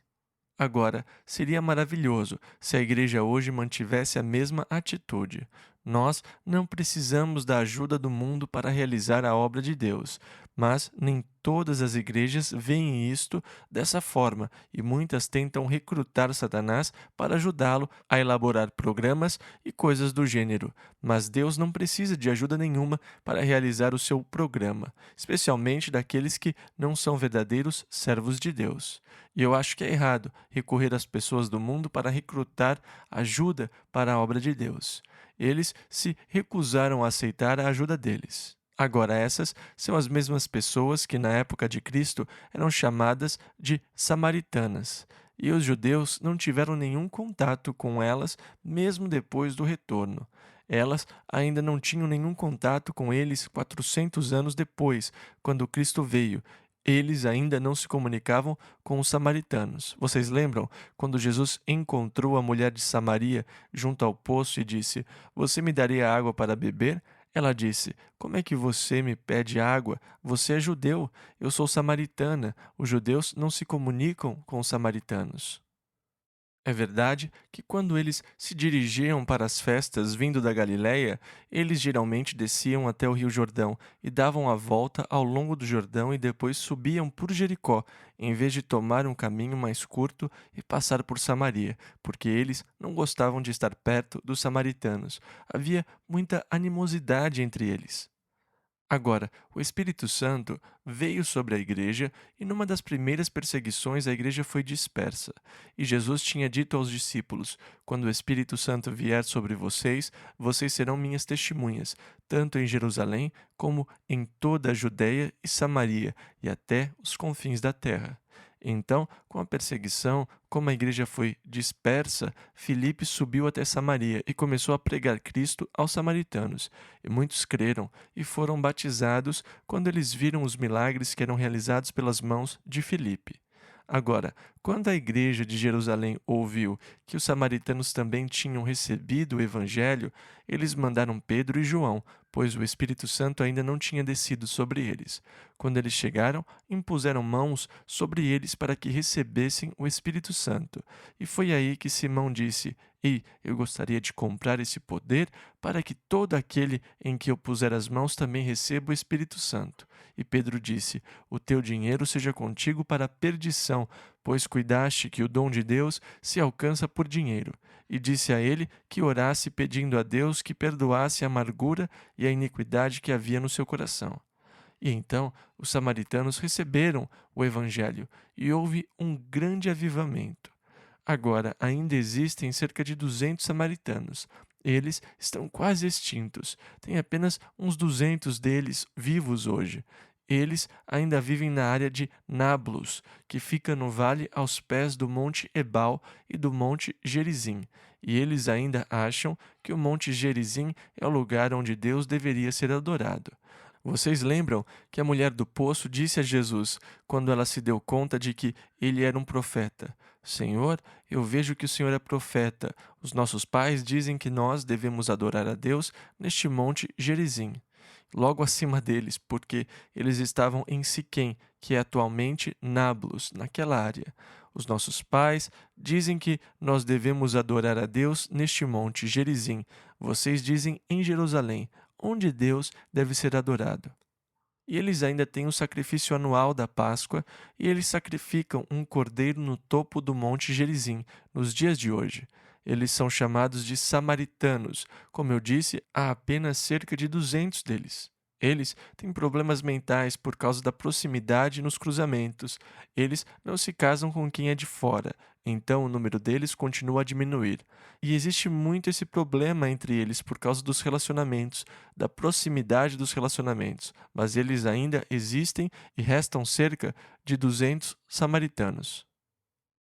Agora, seria maravilhoso se a igreja hoje mantivesse a mesma atitude. Nós não precisamos da ajuda do mundo para realizar a obra de Deus, mas nem todas as igrejas veem isto dessa forma e muitas tentam recrutar Satanás para ajudá-lo a elaborar programas e coisas do gênero. Mas Deus não precisa de ajuda nenhuma para realizar o seu programa, especialmente daqueles que não são verdadeiros servos de Deus. E eu acho que é errado recorrer às pessoas do mundo para recrutar ajuda para a obra de Deus. Eles se recusaram a aceitar a ajuda deles. Agora, essas são as mesmas pessoas que, na época de Cristo, eram chamadas de samaritanas. E os judeus não tiveram nenhum contato com elas, mesmo depois do retorno. Elas ainda não tinham nenhum contato com eles 400 anos depois, quando Cristo veio. Eles ainda não se comunicavam com os samaritanos. Vocês lembram quando Jesus encontrou a mulher de Samaria junto ao poço e disse: Você me daria água para beber? Ela disse: Como é que você me pede água? Você é judeu, eu sou samaritana. Os judeus não se comunicam com os samaritanos. É verdade que quando eles se dirigiam para as festas vindo da Galiléia, eles geralmente desciam até o Rio Jordão e davam a volta ao longo do Jordão e depois subiam por Jericó, em vez de tomar um caminho mais curto e passar por Samaria, porque eles não gostavam de estar perto dos samaritanos. Havia muita animosidade entre eles. Agora, o Espírito Santo veio sobre a igreja e numa das primeiras perseguições a igreja foi dispersa. E Jesus tinha dito aos discípulos: Quando o Espírito Santo vier sobre vocês, vocês serão minhas testemunhas, tanto em Jerusalém como em toda a Judéia e Samaria e até os confins da terra. Então, com a perseguição, como a igreja foi dispersa, Filipe subiu até Samaria e começou a pregar Cristo aos samaritanos. E muitos creram e foram batizados quando eles viram os milagres que eram realizados pelas mãos de Filipe. Agora, quando a igreja de Jerusalém ouviu que os samaritanos também tinham recebido o evangelho, eles mandaram Pedro e João, pois o Espírito Santo ainda não tinha descido sobre eles. Quando eles chegaram, impuseram mãos sobre eles para que recebessem o Espírito Santo. E foi aí que Simão disse: Ei, eu gostaria de comprar esse poder para que todo aquele em que eu puser as mãos também receba o Espírito Santo. E Pedro disse: O teu dinheiro seja contigo para a perdição, pois cuidaste que o dom de Deus se alcança por dinheiro. E disse a ele que orasse pedindo a Deus que perdoasse a amargura e a iniquidade que havia no seu coração. E então os samaritanos receberam o evangelho e houve um grande avivamento. Agora ainda existem cerca de 200 samaritanos. Eles estão quase extintos. Tem apenas uns 200 deles vivos hoje. Eles ainda vivem na área de Nablus, que fica no vale aos pés do Monte Ebal e do Monte Gerizim. E eles ainda acham que o Monte Gerizim é o lugar onde Deus deveria ser adorado. Vocês lembram que a mulher do poço disse a Jesus, quando ela se deu conta de que ele era um profeta: Senhor, eu vejo que o Senhor é profeta. Os nossos pais dizem que nós devemos adorar a Deus neste monte Gerizim, logo acima deles, porque eles estavam em Siquém, que é atualmente Nablus, naquela área. Os nossos pais dizem que nós devemos adorar a Deus neste monte Gerizim. Vocês dizem em Jerusalém, onde Deus deve ser adorado. e eles ainda têm o sacrifício anual da Páscoa, e eles sacrificam um cordeiro no topo do Monte Gerizim, nos dias de hoje. Eles são chamados de samaritanos. Como eu disse, há apenas cerca de 200 deles. Eles têm problemas mentais por causa da proximidade nos cruzamentos. Eles não se casam com quem é de fora, então o número deles continua a diminuir. E existe muito esse problema entre eles por causa dos relacionamentos, da proximidade dos relacionamentos, mas eles ainda existem e restam cerca de 200 samaritanos.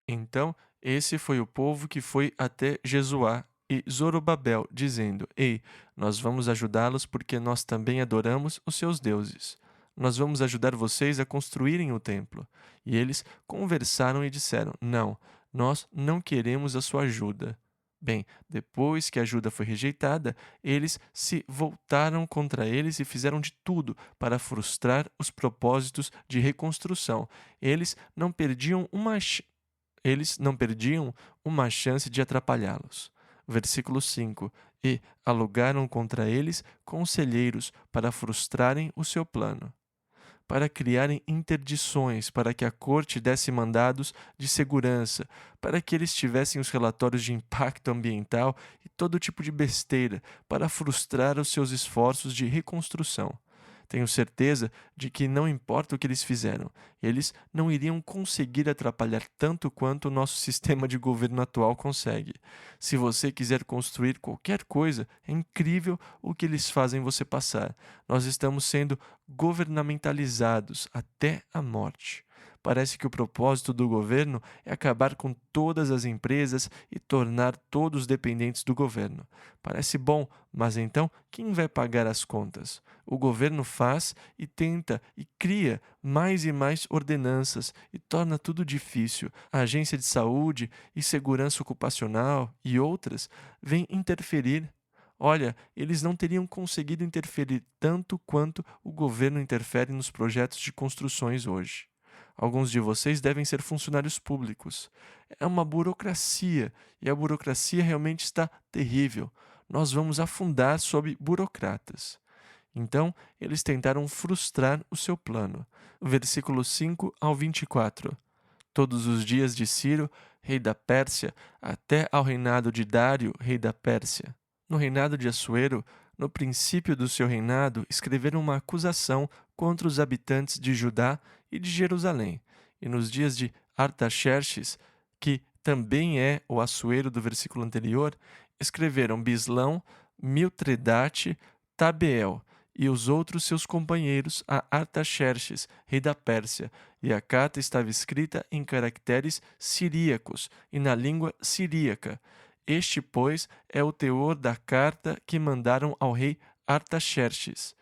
Então, esse foi o povo que foi até Jesuá e Zorobabel, dizendo: Ei, nós vamos ajudá-los porque nós também adoramos os seus deuses. Nós vamos ajudar vocês a construírem o templo. E eles conversaram e disseram: Não, nós não queremos a sua ajuda. Bem, depois que a ajuda foi rejeitada, eles se voltaram contra eles e fizeram de tudo para frustrar os propósitos de reconstrução. Eles não perdiam uma chance de atrapalhá-los. Versículo 5: E alugaram contra eles conselheiros para frustrarem o seu plano, para criarem interdições, para que a corte desse mandados de segurança, para que eles tivessem os relatórios de impacto ambiental e todo tipo de besteira, para frustrar os seus esforços de reconstrução. Tenho certeza de que não importa o que eles fizeram, eles não iriam conseguir atrapalhar tanto quanto o nosso sistema de governo atual consegue. Se você quiser construir qualquer coisa, é incrível o que eles fazem você passar. Nós estamos sendo governamentalizados até a morte. Parece que o propósito do governo é acabar com todas as empresas e tornar todos dependentes do governo. Parece bom, mas então quem vai pagar as contas? O governo faz e tenta e cria mais e mais ordenanças e torna tudo difícil. A agência de saúde e segurança ocupacional e outras vêm interferir. Olha, eles não teriam conseguido interferir tanto quanto o governo interfere nos projetos de construções hoje. Alguns de vocês devem ser funcionários públicos. É uma burocracia, e a burocracia realmente está terrível. Nós vamos afundar sob burocratas. Então, eles tentaram frustrar o seu plano. Versículos 5 ao 24. Todos os dias de Ciro, rei da Pérsia, até ao reinado de Dário, rei da Pérsia. No reinado de Assuero, no princípio do seu reinado, escreveram uma acusação contra os habitantes de Judá e de Jerusalém. E nos dias de Artaxerxes, que também é o Assuero do versículo anterior, escreveram Bislão, Mitredate, Tabeel e os outros seus companheiros a Artaxerxes, rei da Pérsia, e a carta estava escrita em caracteres siríacos e na língua siríaca. Este, pois, é o teor da carta que mandaram ao rei Artaxerxes: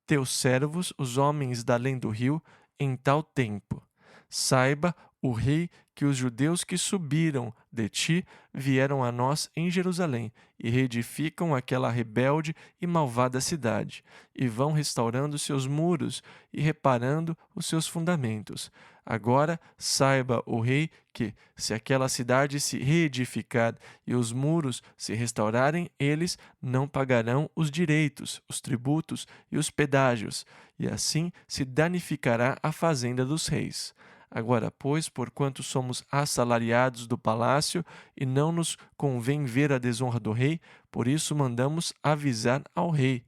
Teus servos, os homens da além do rio, em tal tempo. Saiba o rei que os judeus que subiram de ti vieram a nós em Jerusalém e reedificam aquela rebelde e malvada cidade, e vão restaurando seus muros e reparando os seus fundamentos. Agora saiba o rei que, se aquela cidade se reedificar e os muros se restaurarem, eles não pagarão os direitos, os tributos e os pedágios, e assim se danificará a fazenda dos reis. Agora, pois, porquanto somos assalariados do palácio e não nos convém ver a desonra do rei, por isso mandamos avisar ao rei,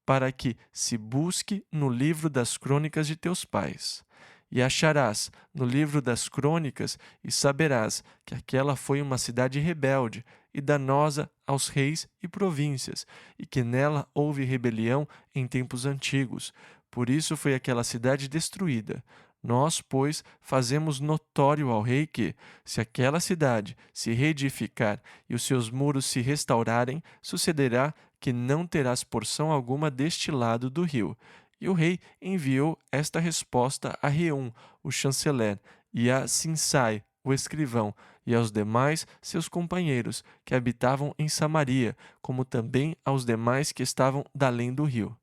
para que se busque no livro das crônicas de teus pais. E acharás no livro das crônicas e saberás que aquela foi uma cidade rebelde e danosa aos reis e províncias, e que nela houve rebelião em tempos antigos. Por isso foi aquela cidade destruída. Nós, pois, fazemos notório ao rei que, se aquela cidade se reedificar e os seus muros se restaurarem, sucederá que não terás porção alguma deste lado do rio. E o rei enviou esta resposta a Reum, o chanceler, e a Sinsai, o escrivão, e aos demais seus companheiros, que habitavam em Samaria, como também aos demais que estavam da além do rio.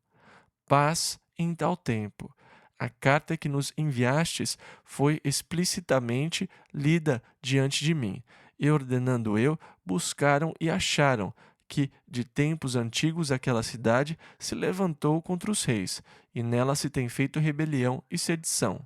Paz em tal tempo. A carta que nos enviastes foi explicitamente lida diante de mim, e ordenando eu, buscaram e acharam que, de tempos antigos, aquela cidade se levantou contra os reis, e nela se tem feito rebelião e sedição.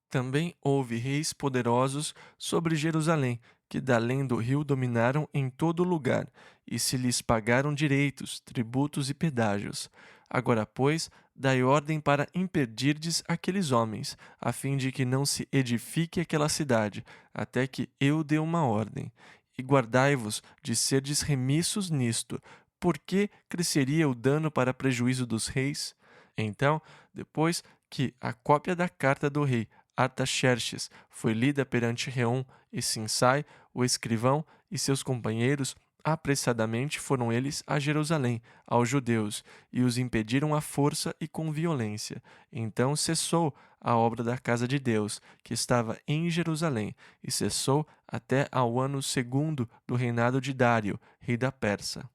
Também houve reis poderosos sobre Jerusalém, que da além do rio dominaram em todo lugar, e se lhes pagaram direitos, tributos e pedágios. Agora, pois, dai ordem para impedirdes aqueles homens, a fim de que não se edifique aquela cidade, até que eu dê uma ordem. E guardai-vos de serdes remissos nisto, porque cresceria o dano para prejuízo dos reis? Então, depois que a cópia da carta do rei Artaxerxes foi lida perante Reum e Sinsai, o escrivão, e seus companheiros, apressadamente foram eles a Jerusalém, aos judeus, e os impediram à força e com violência. Então cessou a obra da casa de Deus, que estava em Jerusalém, e cessou até ao ano segundo do reinado de Dário, rei da Pérsia.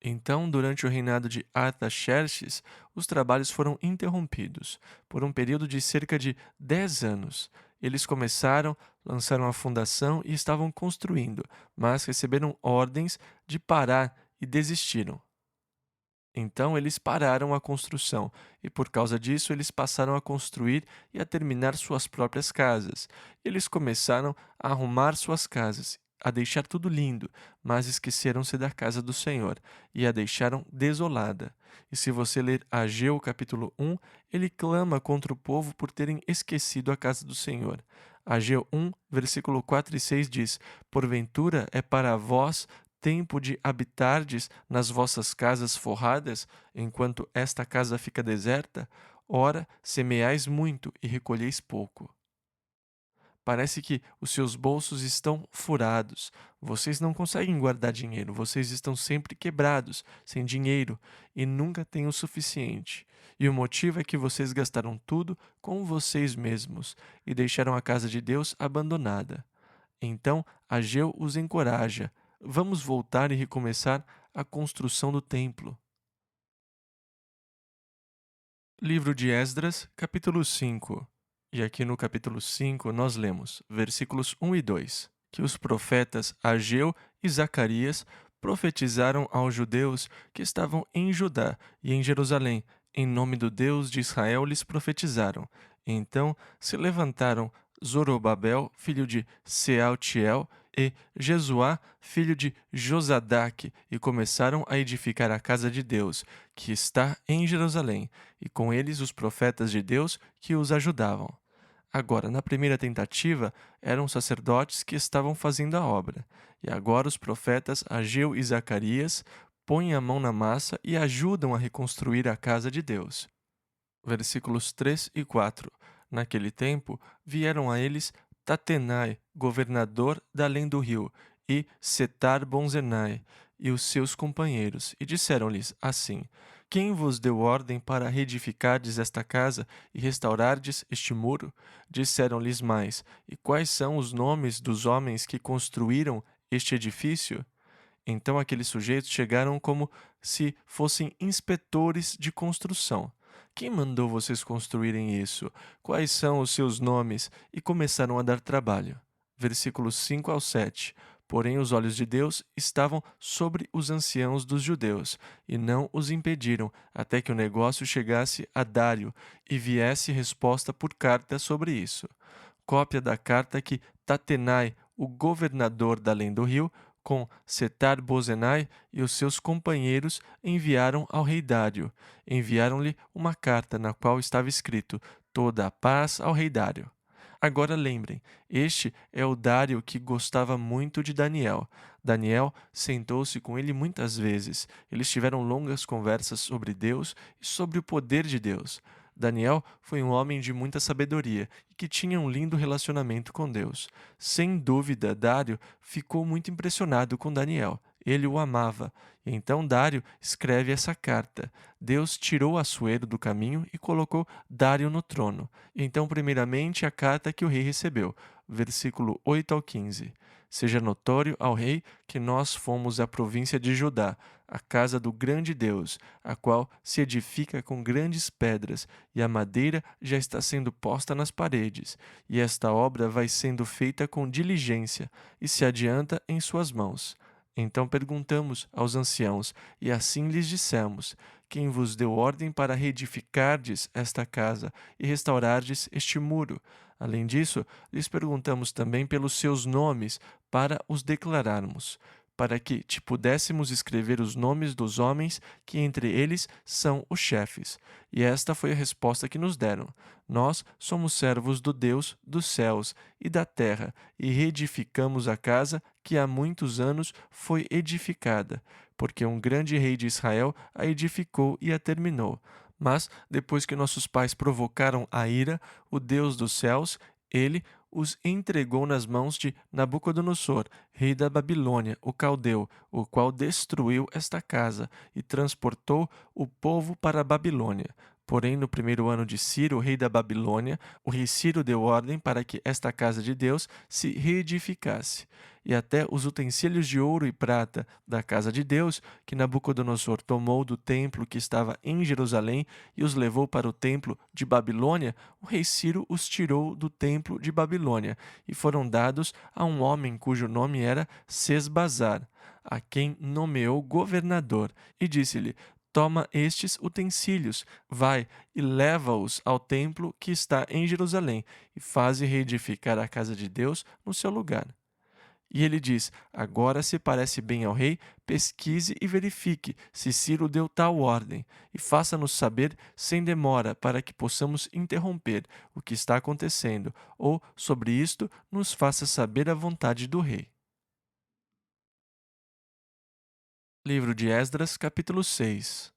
Então, durante o reinado de Artaxerxes, os trabalhos foram interrompidos por um período de cerca de 10 anos. Eles começaram, lançaram a fundação e estavam construindo, mas receberam ordens de parar e desistiram. Então eles pararam a construção, e por causa disso eles passaram a construir e a terminar suas próprias casas. Eles começaram a arrumar suas casas, a deixar tudo lindo, mas esqueceram-se da casa do Senhor e a deixaram desolada. E se você ler Ageu capítulo 1, ele clama contra o povo por terem esquecido a casa do Senhor. Ageu 1, versículo 4 e 6 diz: Porventura é para vós tempo de habitardes nas vossas casas forradas, enquanto esta casa fica deserta? Ora, semeais muito e recolheis pouco. Parece que os seus bolsos estão furados. Vocês não conseguem guardar dinheiro. Vocês estão sempre quebrados, sem dinheiro, e nunca têm o suficiente. E o motivo é que vocês gastaram tudo com vocês mesmos e deixaram a casa de Deus abandonada. Então Ageu os encoraja. Vamos voltar e recomeçar a construção do templo. Livro de Esdras, capítulo 5. E aqui no capítulo 5 nós lemos, versículos 1 e 2, que os profetas Ageu e Zacarias profetizaram aos judeus que estavam em Judá e em Jerusalém. Em nome do Deus de Israel lhes profetizaram. Então se levantaram Zorobabel, filho de Sealtiel, e Jesuá, filho de Josadaque, e começaram a edificar a casa de Deus, que está em Jerusalém, e com eles os profetas de Deus que os ajudavam. Agora, na primeira tentativa, eram sacerdotes que estavam fazendo a obra, e agora os profetas Ageu e Zacarias põem a mão na massa e ajudam a reconstruir a casa de Deus. Versículos 3 e 4. Naquele tempo, vieram a eles Tatenai, governador da além do rio, e Setar-Bonzenai, e os seus companheiros, e disseram-lhes assim: Quem vos deu ordem para reedificardes esta casa e restaurardes este muro? Disseram-lhes mais: E quais são os nomes dos homens que construíram este edifício? Então aqueles sujeitos chegaram como se fossem inspetores de construção. Quem mandou vocês construírem isso? Quais são os seus nomes? E começaram a dar trabalho. Versículos 5 ao 7. Porém, os olhos de Deus estavam sobre os anciãos dos judeus, e não os impediram, até que o negócio chegasse a Dário, e viesse resposta por carta sobre isso. Cópia da carta que Tatenai, o governador da além do rio, com Setar-Bozenai e os seus companheiros enviaram ao rei Dário. Enviaram-lhe uma carta na qual estava escrito: Toda a paz ao rei Dário. Agora lembrem, este é o Dário que gostava muito de Daniel. Daniel sentou-se com ele muitas vezes. Eles tiveram longas conversas sobre Deus e sobre o poder de Deus. Daniel foi um homem de muita sabedoria e que tinha um lindo relacionamento com Deus. Sem dúvida, Dário ficou muito impressionado com Daniel. Ele o amava. E então Dário escreve essa carta. Deus tirou Assuero do caminho e colocou Dário no trono. Então, primeiramente, a carta que o rei recebeu, versículo 8 ao 15. Seja notório ao rei que nós fomos a província de Judá, a casa do grande Deus, a qual se edifica com grandes pedras, e a madeira já está sendo posta nas paredes, e esta obra vai sendo feita com diligência, e se adianta em suas mãos. Então perguntamos aos anciãos, e assim lhes dissemos: quem vos deu ordem para reedificardes esta casa e restaurardes este muro. Além disso, lhes perguntamos também pelos seus nomes, para os declararmos, para que te pudéssemos escrever os nomes dos homens que entre eles são os chefes. E esta foi a resposta que nos deram: Nós somos servos do Deus dos céus e da terra, e reedificamos a casa que há muitos anos foi edificada, porque um grande rei de Israel a edificou e a terminou. Mas, depois que nossos pais provocaram a ira, o Deus dos céus, ele os entregou nas mãos de Nabucodonosor, rei da Babilônia, o caldeu, o qual destruiu esta casa e transportou o povo para a Babilônia. Porém, no primeiro ano de Ciro, rei da Babilônia, o rei Ciro deu ordem para que esta casa de Deus se reedificasse. E até os utensílios de ouro e prata da casa de Deus, que Nabucodonosor tomou do templo que estava em Jerusalém e os levou para o templo de Babilônia, o rei Ciro os tirou do templo de Babilônia e foram dados a um homem cujo nome era Sesbazar, a quem nomeou governador, e disse-lhe: Toma estes utensílios, vai e leva-os ao templo que está em Jerusalém, e faze reedificar a casa de Deus no seu lugar. E ele diz: Agora, se parece bem ao rei, pesquise e verifique se Ciro deu tal ordem, e faça-nos saber sem demora, para que possamos interromper o que está acontecendo, ou, sobre isto, nos faça saber a vontade do rei. Livro de Esdras, capítulo 6,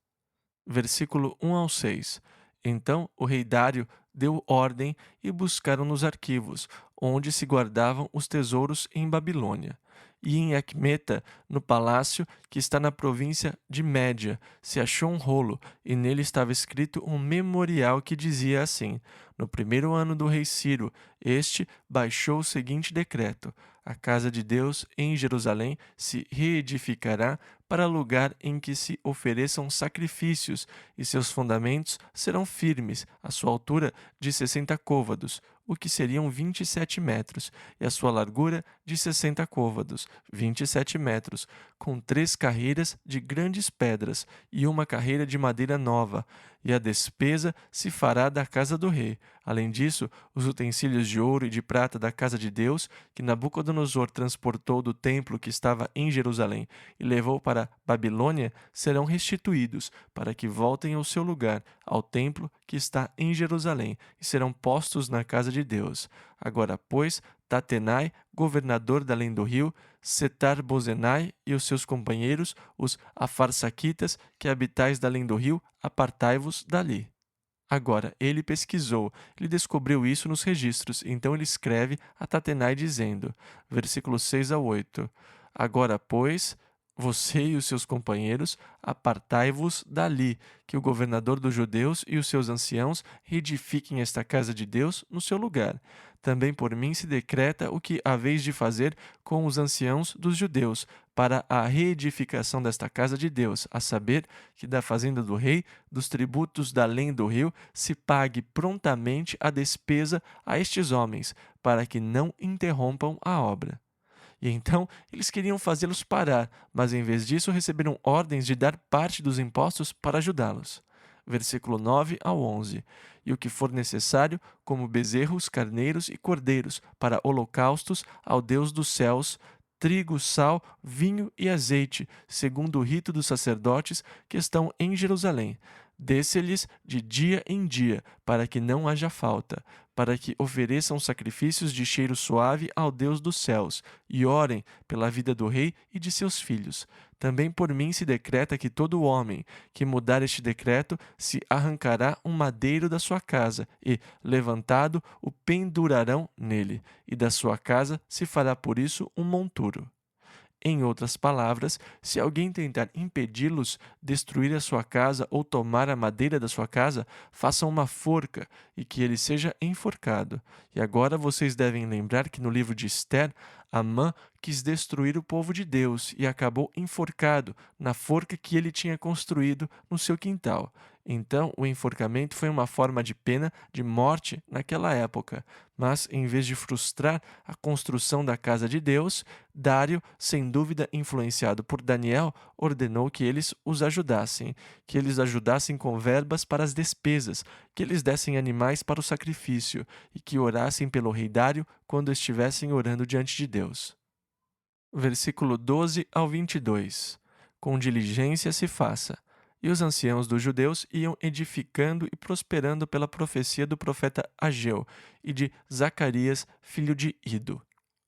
versículo 1 ao 6. Então o rei Dário deu ordem e buscaram nos arquivos, onde se guardavam os tesouros em Babilônia. E em Ecmeta, no palácio que está na província de Média, se achou um rolo, e nele estava escrito um memorial que dizia assim: No primeiro ano do rei Ciro, este baixou o seguinte decreto: A casa de Deus em Jerusalém se reedificará para lugar em que se ofereçam sacrifícios, e seus fundamentos serão firmes, a sua altura de 60 côvados, o que seriam 27 metros, e a sua largura de 60 côvados, 27 metros, com 3 carreiras de grandes pedras e uma carreira de madeira nova, e a despesa se fará da casa do rei. Além disso, os utensílios de ouro e de prata da casa de Deus, que Nabucodonosor transportou do templo que estava em Jerusalém e levou para Babilônia, serão restituídos, para que voltem ao seu lugar, ao templo que está em Jerusalém, e serão postos na casa de Deus. Agora, pois, Tatenai, governador da além do rio, Setar-Bozenai e os seus companheiros, os afarsaquitas, que habitais da além do rio, apartai-vos dali. Agora, ele pesquisou, ele descobriu isso nos registros, então ele escreve a Tatenai dizendo, versículos 6 a 8, Agora, pois, você e os seus companheiros, apartai-vos dali, que o governador dos judeus e os seus anciãos reedifiquem esta casa de Deus no seu lugar. Também por mim se decreta o que haveis de fazer com os anciãos dos judeus, para a reedificação desta casa de Deus, a saber, que da fazenda do rei, dos tributos da além do rio, se pague prontamente a despesa a estes homens, para que não interrompam a obra. E então eles queriam fazê-los parar, mas em vez disso receberam ordens de dar parte dos impostos para ajudá-los. Versículo 9 ao 11. E o que for necessário, como bezerros, carneiros e cordeiros, para holocaustos ao Deus dos céus, trigo, sal, vinho e azeite, segundo o rito dos sacerdotes que estão em Jerusalém. Dê-se-lhes de dia em dia, para que não haja falta, para que ofereçam sacrifícios de cheiro suave ao Deus dos céus, e orem pela vida do rei e de seus filhos. Também por mim se decreta que todo homem que mudar este decreto se arrancará um madeiro da sua casa, e, levantado, o pendurarão nele, e da sua casa se fará por isso um monturo. Em outras palavras, se alguém tentar impedi-los destruir a sua casa ou tomar a madeira da sua casa, façam uma forca e que ele seja enforcado. E agora vocês devem lembrar que no livro de Ester, Amã quis destruir o povo de Deus e acabou enforcado na forca que ele tinha construído no seu quintal. Então, o enforcamento foi uma forma de pena de morte naquela época. Mas, em vez de frustrar a construção da casa de Deus, Dário, sem dúvida influenciado por Daniel, ordenou que eles os ajudassem, que eles ajudassem com verbas para as despesas, que eles dessem animais para o sacrifício e que orassem pelo rei Dário quando estivessem orando diante de Deus. Versículo 12 ao 22. Com diligência se faça. E os anciãos dos judeus iam edificando e prosperando pela profecia do profeta Ageu e de Zacarias, filho de Ido.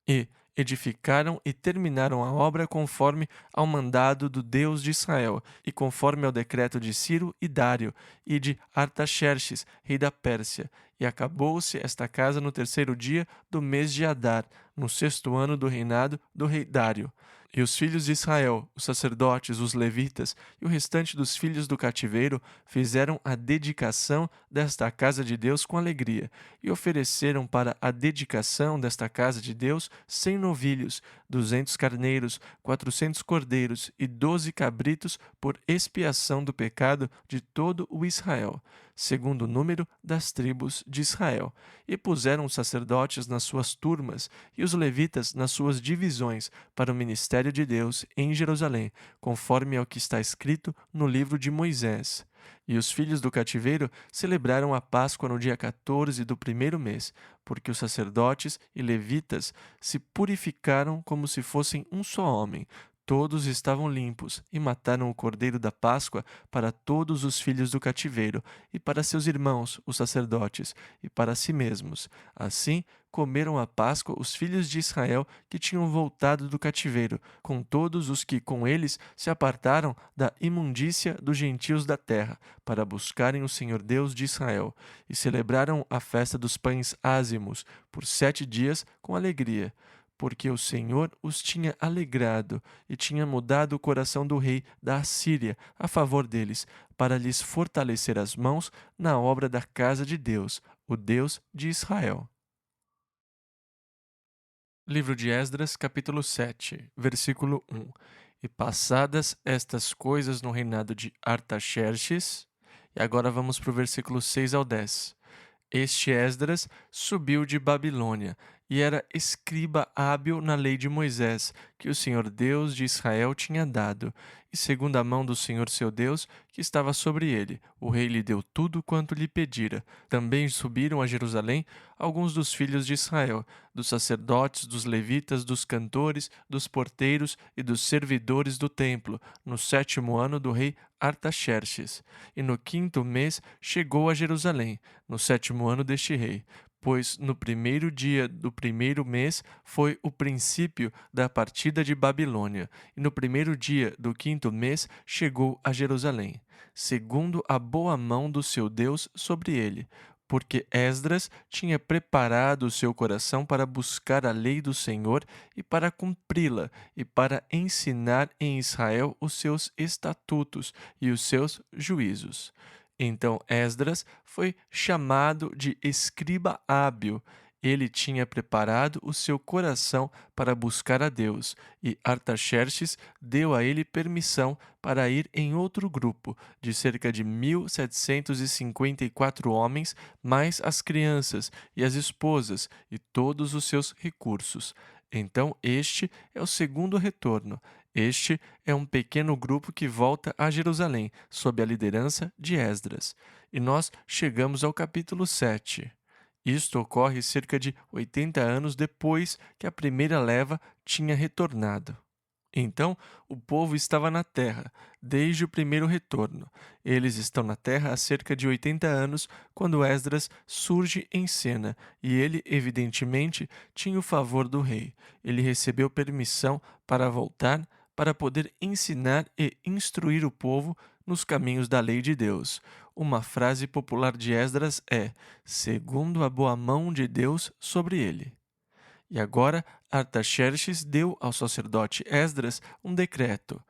E edificaram e terminaram a obra conforme ao mandado do Deus de Israel, e conforme ao decreto de Ciro e Dário, e de Artaxerxes, rei da Pérsia. E acabou-se esta casa no 3º dia do mês de Adar, no 6º ano do reinado do rei Dário. E os filhos de Israel, os sacerdotes, os levitas e o restante dos filhos do cativeiro fizeram a dedicação desta casa de Deus com alegria, e ofereceram para a dedicação desta casa de Deus 100 novilhos, 200 carneiros, 400 cordeiros e 12 cabritos por expiação do pecado de todo o Israel, segundo o número das tribos de Israel. E puseram os sacerdotes nas suas turmas e os levitas nas suas divisões para o ministério de Deus em Jerusalém, conforme ao que está escrito no livro de Moisés. E os filhos do cativeiro celebraram a Páscoa no dia 14 do 1º mês, porque os sacerdotes e levitas se purificaram como se fossem um só homem. Todos estavam limpos e mataram o cordeiro da Páscoa para todos os filhos do cativeiro, e para seus irmãos, os sacerdotes, e para si mesmos. Assim, comeram a Páscoa os filhos de Israel que tinham voltado do cativeiro, com todos os que com eles se apartaram da imundícia dos gentios da terra, para buscarem o Senhor Deus de Israel, e celebraram a festa dos pães ázimos por 7 dias com alegria, porque o Senhor os tinha alegrado e tinha mudado o coração do rei da Assíria a favor deles, para lhes fortalecer as mãos na obra da casa de Deus, o Deus de Israel. Livro de Esdras, capítulo 7, versículo 1. E passadas estas coisas no reinado de Artaxerxes, e agora vamos para o versículo 6 ao 10. Este Esdras subiu de Babilônia e era escriba hábil na lei de Moisés, que o Senhor Deus de Israel tinha dado, e segundo a mão do Senhor seu Deus, que estava sobre ele, o rei lhe deu tudo quanto lhe pedira. Também subiram a Jerusalém alguns dos filhos de Israel, dos sacerdotes, dos levitas, dos cantores, dos porteiros e dos servidores do templo, no 7º ano do rei Artaxerxes. E no 5º mês chegou a Jerusalém, no 7º ano deste rei, pois no 1º dia do 1º mês foi o princípio da partida de Babilônia, e no 1º dia do 5º mês chegou a Jerusalém, segundo a boa mão do seu Deus sobre ele, porque Esdras tinha preparado o seu coração para buscar a lei do Senhor e para cumpri-la, e para ensinar em Israel os seus estatutos e os seus juízos. Então Esdras foi chamado de escriba hábil. Ele tinha preparado o seu coração para buscar a Deus, e Artaxerxes deu a ele permissão para ir em outro grupo, de cerca de 1.754 homens, mais as crianças e as esposas e todos os seus recursos. Então este é o segundo retorno. Este é um pequeno grupo que volta a Jerusalém, sob a liderança de Esdras. E nós chegamos ao capítulo 7. Isto ocorre cerca de 80 anos depois que a primeira leva tinha retornado. Então, o povo estava na terra, desde o primeiro retorno. Eles estão na terra há cerca de 80 anos, quando Esdras surge em cena, e ele, evidentemente, tinha o favor do rei. Ele recebeu permissão para voltar, para poder ensinar e instruir o povo nos caminhos da lei de Deus. Uma frase popular de Esdras é: segundo a boa mão de Deus sobre ele. E agora Artaxerxes deu ao sacerdote Esdras um decreto.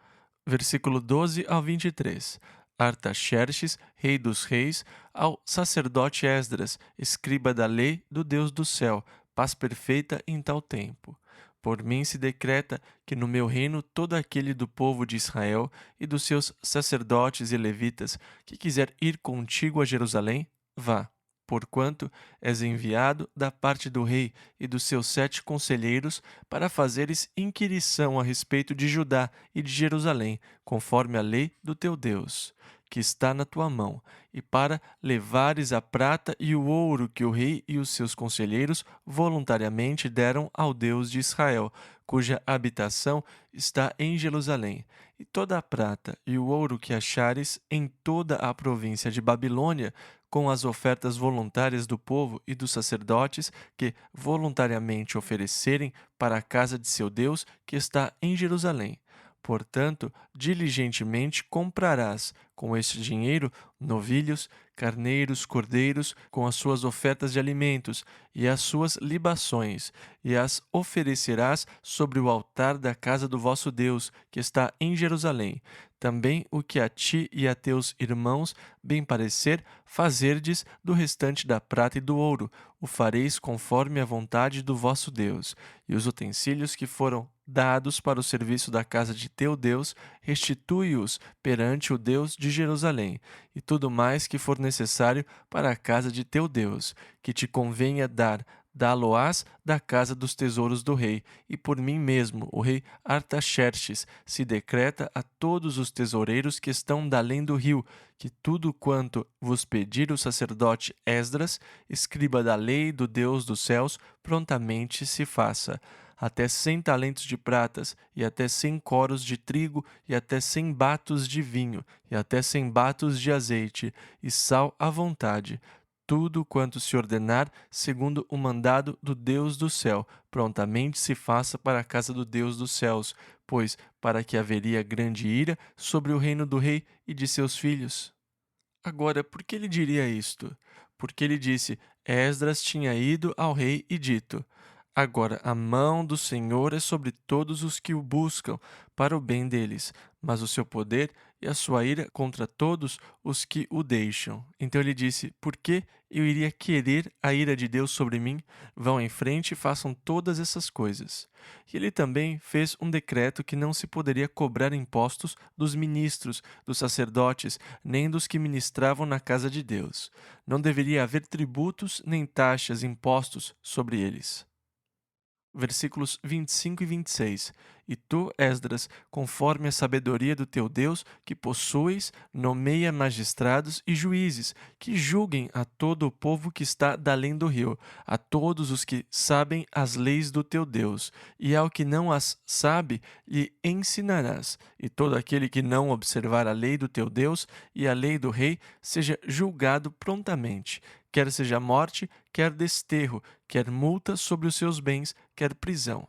Versículo 12 ao 23. Artaxerxes, rei dos reis, ao sacerdote Esdras, escriba da lei do Deus do céu, paz perfeita em tal tempo. Por mim se decreta que no meu reino todo aquele do povo de Israel e dos seus sacerdotes e levitas que quiser ir contigo a Jerusalém, vá, porquanto és enviado da parte do rei e dos seus 7 conselheiros para fazeres inquirição a respeito de Judá e de Jerusalém, conforme a lei do teu Deus, que está na tua mão, e para levares a prata e o ouro que o rei e os seus conselheiros voluntariamente deram ao Deus de Israel, cuja habitação está em Jerusalém. E toda a prata e o ouro que achares em toda a província de Babilônia, com as ofertas voluntárias do povo e dos sacerdotes que voluntariamente oferecerem para a casa de seu Deus que está em Jerusalém. Portanto, diligentemente comprarás com este dinheiro novilhos, carneiros, cordeiros, com as suas ofertas de alimentos e as suas libações, e as oferecerás sobre o altar da casa do vosso Deus, que está em Jerusalém. Também o que a ti e a teus irmãos bem parecer, fazerdes do restante da prata e do ouro, o fareis conforme a vontade do vosso Deus. E os utensílios que foram dados para o serviço da casa de teu Deus, restitui-os perante o Deus de Jerusalém, e tudo mais que for necessário para a casa de teu Deus, que te convenha dar, dá-lo-ás da casa dos tesouros do rei, e por mim mesmo, o rei Artaxerxes, se decreta a todos os tesoureiros que estão da além do rio, que tudo quanto vos pedir o sacerdote Esdras, escriba da lei do Deus dos céus, prontamente se faça. Até 100 talentos de pratas, e até 100 coros de trigo, e até 100 batos de vinho, e até 100 batos de azeite, e sal à vontade. Tudo quanto se ordenar, segundo o mandado do Deus do céu, prontamente se faça para a casa do Deus dos céus, pois para que haveria grande ira sobre o reino do rei e de seus filhos. Agora, por que ele diria isto? Porque ele disse: Esdras tinha ido ao rei e dito: Agora a mão do Senhor é sobre todos os que o buscam, para o bem deles, mas o seu poder e a sua ira contra todos os que o deixam. Então ele disse: Por que eu iria querer a ira de Deus sobre mim? Vão em frente e façam todas essas coisas. E ele também fez um decreto que não se poderia cobrar impostos dos ministros, dos sacerdotes, nem dos que ministravam na casa de Deus. Não deveria haver tributos, nem taxas, impostos sobre eles. Versículos 25 e 26. E tu, Esdras, conforme a sabedoria do teu Deus, que possuis, nomeia magistrados e juízes, que julguem a todo o povo que está da além do rio, a todos os que sabem as leis do teu Deus, e ao que não as sabe, lhe ensinarás. E todo aquele que não observar a lei do teu Deus e a lei do rei, seja julgado prontamente, quer seja morte, quer desterro, quer multa sobre os seus bens, quer prisão.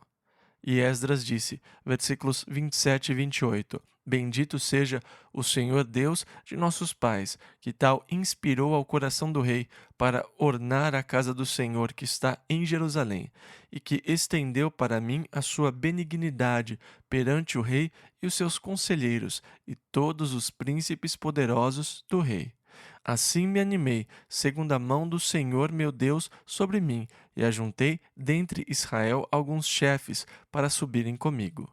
E Esdras disse, versículos 27 e 28, Bendito seja o Senhor Deus de nossos pais, que tal inspirou ao coração do rei para ornar a casa do Senhor que está em Jerusalém, e que estendeu para mim a sua benignidade perante o rei e os seus conselheiros e todos os príncipes poderosos do rei. Assim me animei, segundo a mão do Senhor meu Deus sobre mim, e ajuntei dentre Israel alguns chefes para subirem comigo.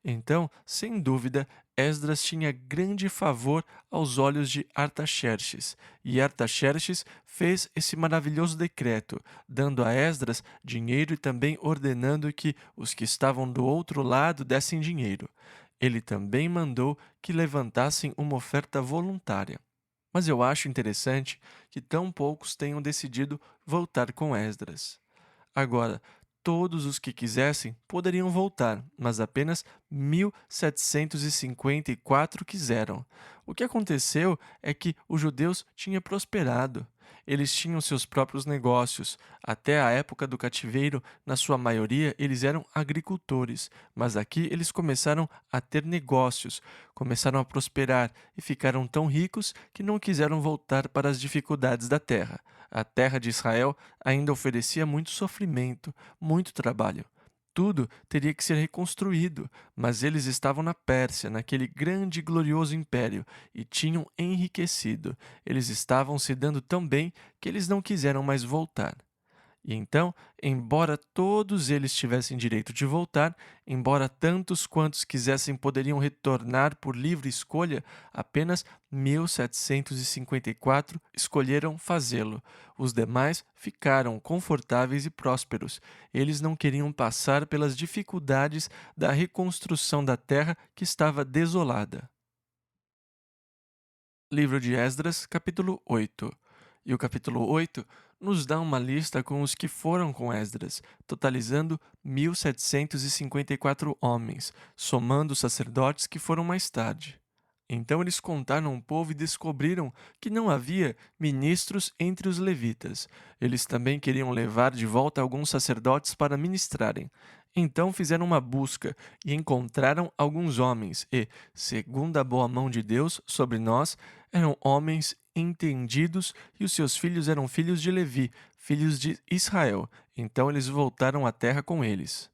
Então, sem dúvida, Esdras tinha grande favor aos olhos de Artaxerxes, e Artaxerxes fez esse maravilhoso decreto, dando a Esdras dinheiro e também ordenando que os que estavam do outro lado dessem dinheiro. Ele também mandou que levantassem uma oferta voluntária. Mas eu acho interessante que tão poucos tenham decidido voltar com Esdras. Agora, todos os que quisessem poderiam voltar, mas apenas 1.754 quiseram. O que aconteceu é que os judeus tinham prosperado. Eles tinham seus próprios negócios. Até a época do cativeiro, na sua maioria, eles eram agricultores, mas aqui eles começaram a ter negócios, começaram a prosperar e ficaram tão ricos que não quiseram voltar para as dificuldades da terra. A terra de Israel ainda oferecia muito sofrimento, muito trabalho. Tudo teria que ser reconstruído, mas eles estavam na Pérsia, naquele grande e glorioso império, e tinham enriquecido. Eles estavam se dando tão bem que eles não quiseram mais voltar. E então, embora todos eles tivessem direito de voltar, embora tantos quantos quisessem poderiam retornar por livre escolha, apenas 1754 escolheram fazê-lo. Os demais ficaram confortáveis e prósperos. Eles não queriam passar pelas dificuldades da reconstrução da terra que estava desolada. Livro de Esdras, capítulo 8. E o capítulo 8 nos dá uma lista com os que foram com Esdras, totalizando 1754 homens, somando os sacerdotes que foram mais tarde. Então eles contaram o povo e descobriram que não havia ministros entre os levitas. Eles também queriam levar de volta alguns sacerdotes para ministrarem. Então fizeram uma busca e encontraram alguns homens e, segundo a boa mão de Deus sobre nós, eram homens entendidos e os seus filhos eram filhos de Levi, filhos de Israel. Então eles voltaram à terra com eles.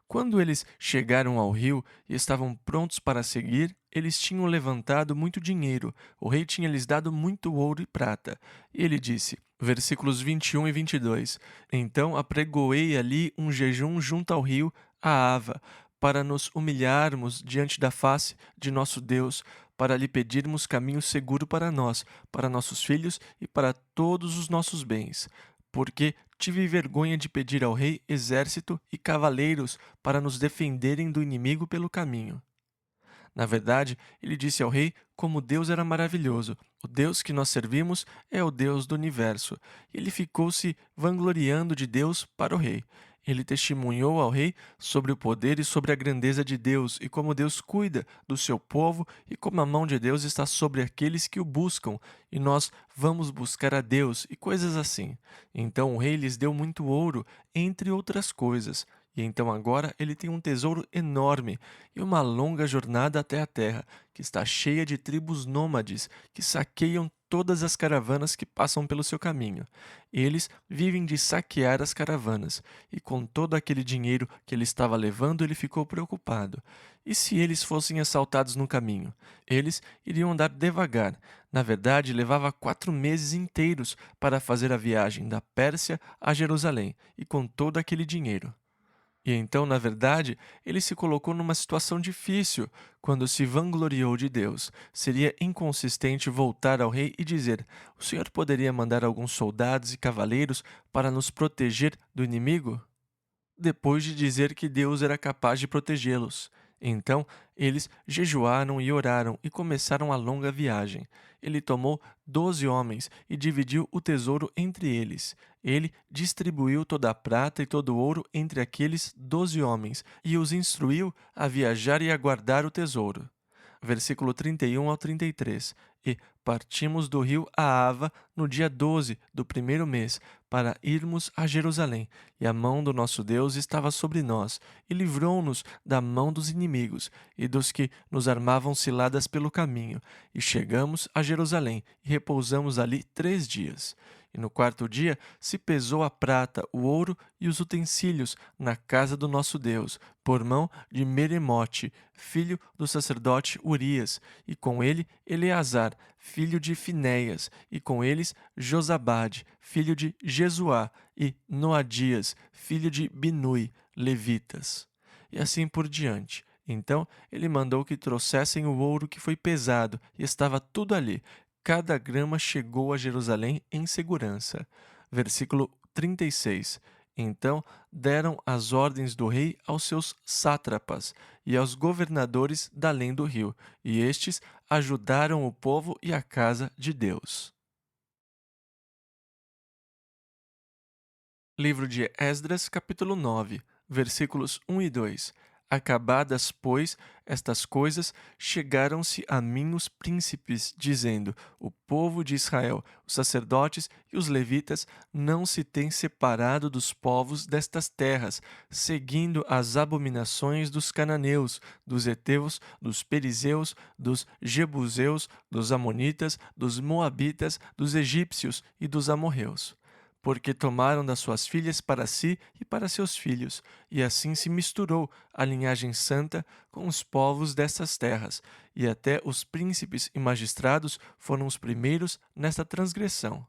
Quando eles chegaram ao rio e estavam prontos para seguir, eles tinham levantado muito dinheiro. O rei tinha lhes dado muito ouro e prata. E ele disse, versículos 21 e 22, então apregoei ali um jejum junto ao rio, a Ava, para nos humilharmos diante da face de nosso Deus, para lhe pedirmos caminho seguro para nós, para nossos filhos e para todos os nossos bens. Porque tive vergonha de pedir ao rei exército e cavaleiros para nos defenderem do inimigo pelo caminho. Na verdade, ele disse ao rei como Deus era maravilhoso. O Deus que nós servimos é o Deus do universo. E ele ficou se vangloriando de Deus para o rei. Ele testemunhou ao rei sobre o poder e sobre a grandeza de Deus, e como Deus cuida do seu povo, e como a mão de Deus está sobre aqueles que o buscam, e nós vamos buscar a Deus, e coisas assim. Então o rei lhes deu muito ouro, entre outras coisas. E então agora ele tem um tesouro enorme e uma longa jornada até a terra, que está cheia de tribos nômades que saqueiam todas as caravanas que passam pelo seu caminho. Eles vivem de saquear as caravanas, e com todo aquele dinheiro que ele estava levando, ele ficou preocupado. E se eles fossem assaltados no caminho? Eles iriam andar devagar. Na verdade, levava 4 meses inteiros para fazer a viagem da Pérsia a Jerusalém, e com todo aquele dinheiro. E então, na verdade, ele se colocou numa situação difícil quando se vangloriou de Deus. Seria inconsistente voltar ao rei e dizer: O senhor poderia mandar alguns soldados e cavaleiros para nos proteger do inimigo? Depois de dizer que Deus era capaz de protegê-los. Então eles jejuaram e oraram e começaram a longa viagem. Ele tomou 12 homens e dividiu o tesouro entre eles. Ele distribuiu toda a prata e todo o ouro entre aqueles 12 homens e os instruiu a viajar e a guardar o tesouro. Versículo 31 ao 33. E partimos do rio Aava no dia 12 do primeiro mês, para irmos a Jerusalém. E a mão do nosso Deus estava sobre nós, e livrou-nos da mão dos inimigos e dos que nos armavam ciladas pelo caminho. E chegamos a Jerusalém, e repousamos ali 3 dias. E no 4º dia se pesou a prata, o ouro e os utensílios na casa do nosso Deus, por mão de Meremote, filho do sacerdote Urias, e com ele Eleazar, filho de Finéias, e com eles Josabade, filho de Jesuá, e Noadias, filho de Binui, levitas. E assim por diante. Então ele mandou que trouxessem o ouro que foi pesado, e estava tudo ali. Cada grama chegou a Jerusalém em segurança. Versículo 36. Então deram as ordens do rei aos seus sátrapas e aos governadores da além do rio, e estes ajudaram o povo e a casa de Deus. Livro de Esdras, capítulo 9, versículos 1 e 2. Acabadas, pois, estas coisas, chegaram-se a mim os príncipes, dizendo: O povo de Israel, os sacerdotes e os levitas, não se têm separado dos povos destas terras, seguindo as abominações dos cananeus, dos heteus, dos perizeus, dos jebuseus, dos amonitas, dos moabitas, dos egípcios e dos amorreus, porque tomaram das suas filhas para si e para seus filhos, e assim se misturou a linhagem santa com os povos dessas terras, e até os príncipes e magistrados foram os primeiros nesta transgressão.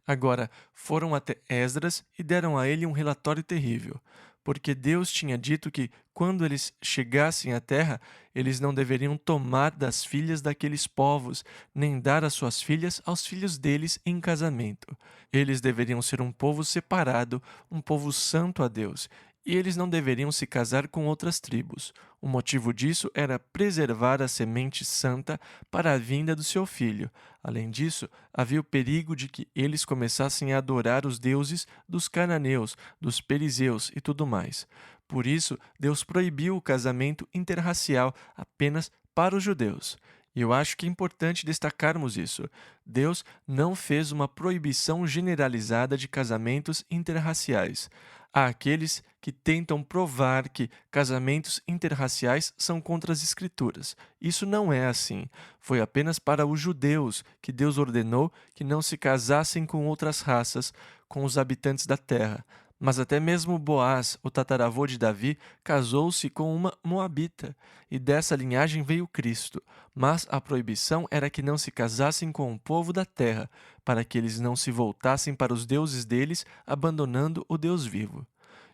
Agora foram até Esdras e deram a ele um relatório terrível, porque Deus tinha dito que, quando eles chegassem à terra, eles não deveriam tomar das filhas daqueles povos, nem dar as suas filhas aos filhos deles em casamento. Eles deveriam ser um povo separado, um povo santo a Deus, e eles não deveriam se casar com outras tribos. O motivo disso era preservar a semente santa para a vinda do seu filho. Além disso, havia o perigo de que eles começassem a adorar os deuses dos cananeus, dos perizeus e tudo mais. Por isso, Deus proibiu o casamento interracial apenas para os judeus. E eu acho que é importante destacarmos isso. Deus não fez uma proibição generalizada de casamentos interraciais. Há aqueles que tentam provar que casamentos interraciais são contra as Escrituras. Isso não é assim. Foi apenas para os judeus que Deus ordenou que não se casassem com outras raças, com os habitantes da terra. Mas até mesmo Boaz, o tataravô de Davi, casou-se com uma moabita, e dessa linhagem veio Cristo. Mas a proibição era que não se casassem com o povo da terra, para que eles não se voltassem para os deuses deles, abandonando o Deus vivo.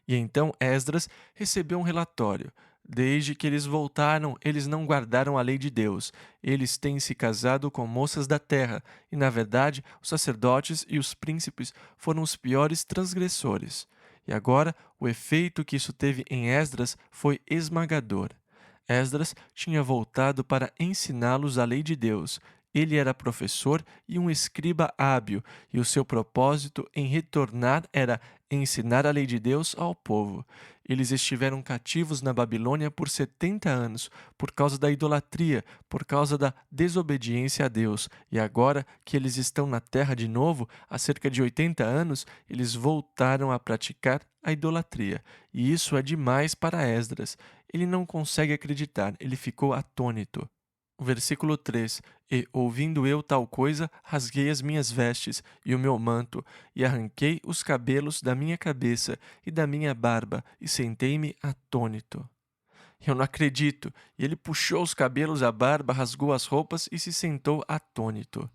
E então Esdras recebeu um relatório. Desde que eles voltaram, eles não guardaram a lei de Deus. Eles têm se casado com moças da terra, e na verdade, os sacerdotes e os príncipes foram os piores transgressores. E agora, o efeito que isso teve em Esdras foi esmagador. Esdras tinha voltado para ensiná-los a lei de Deus. Ele era professor e um escriba hábil, e o seu propósito em retornar era ensinar a lei de Deus ao povo. Eles estiveram cativos na Babilônia por 70 anos, por causa da idolatria, por causa da desobediência a Deus. E agora que eles estão na terra de novo, há cerca de 80 anos, eles voltaram a praticar a idolatria. E isso é demais para Esdras. Ele não consegue acreditar, ele ficou atônito. O versículo 3: E, ouvindo eu tal coisa, rasguei as minhas vestes e o meu manto, e arranquei os cabelos da minha cabeça e da minha barba, e sentei-me atônito. Eu não acredito! E ele puxou os cabelos, a barba, rasgou as roupas e se sentou atônito.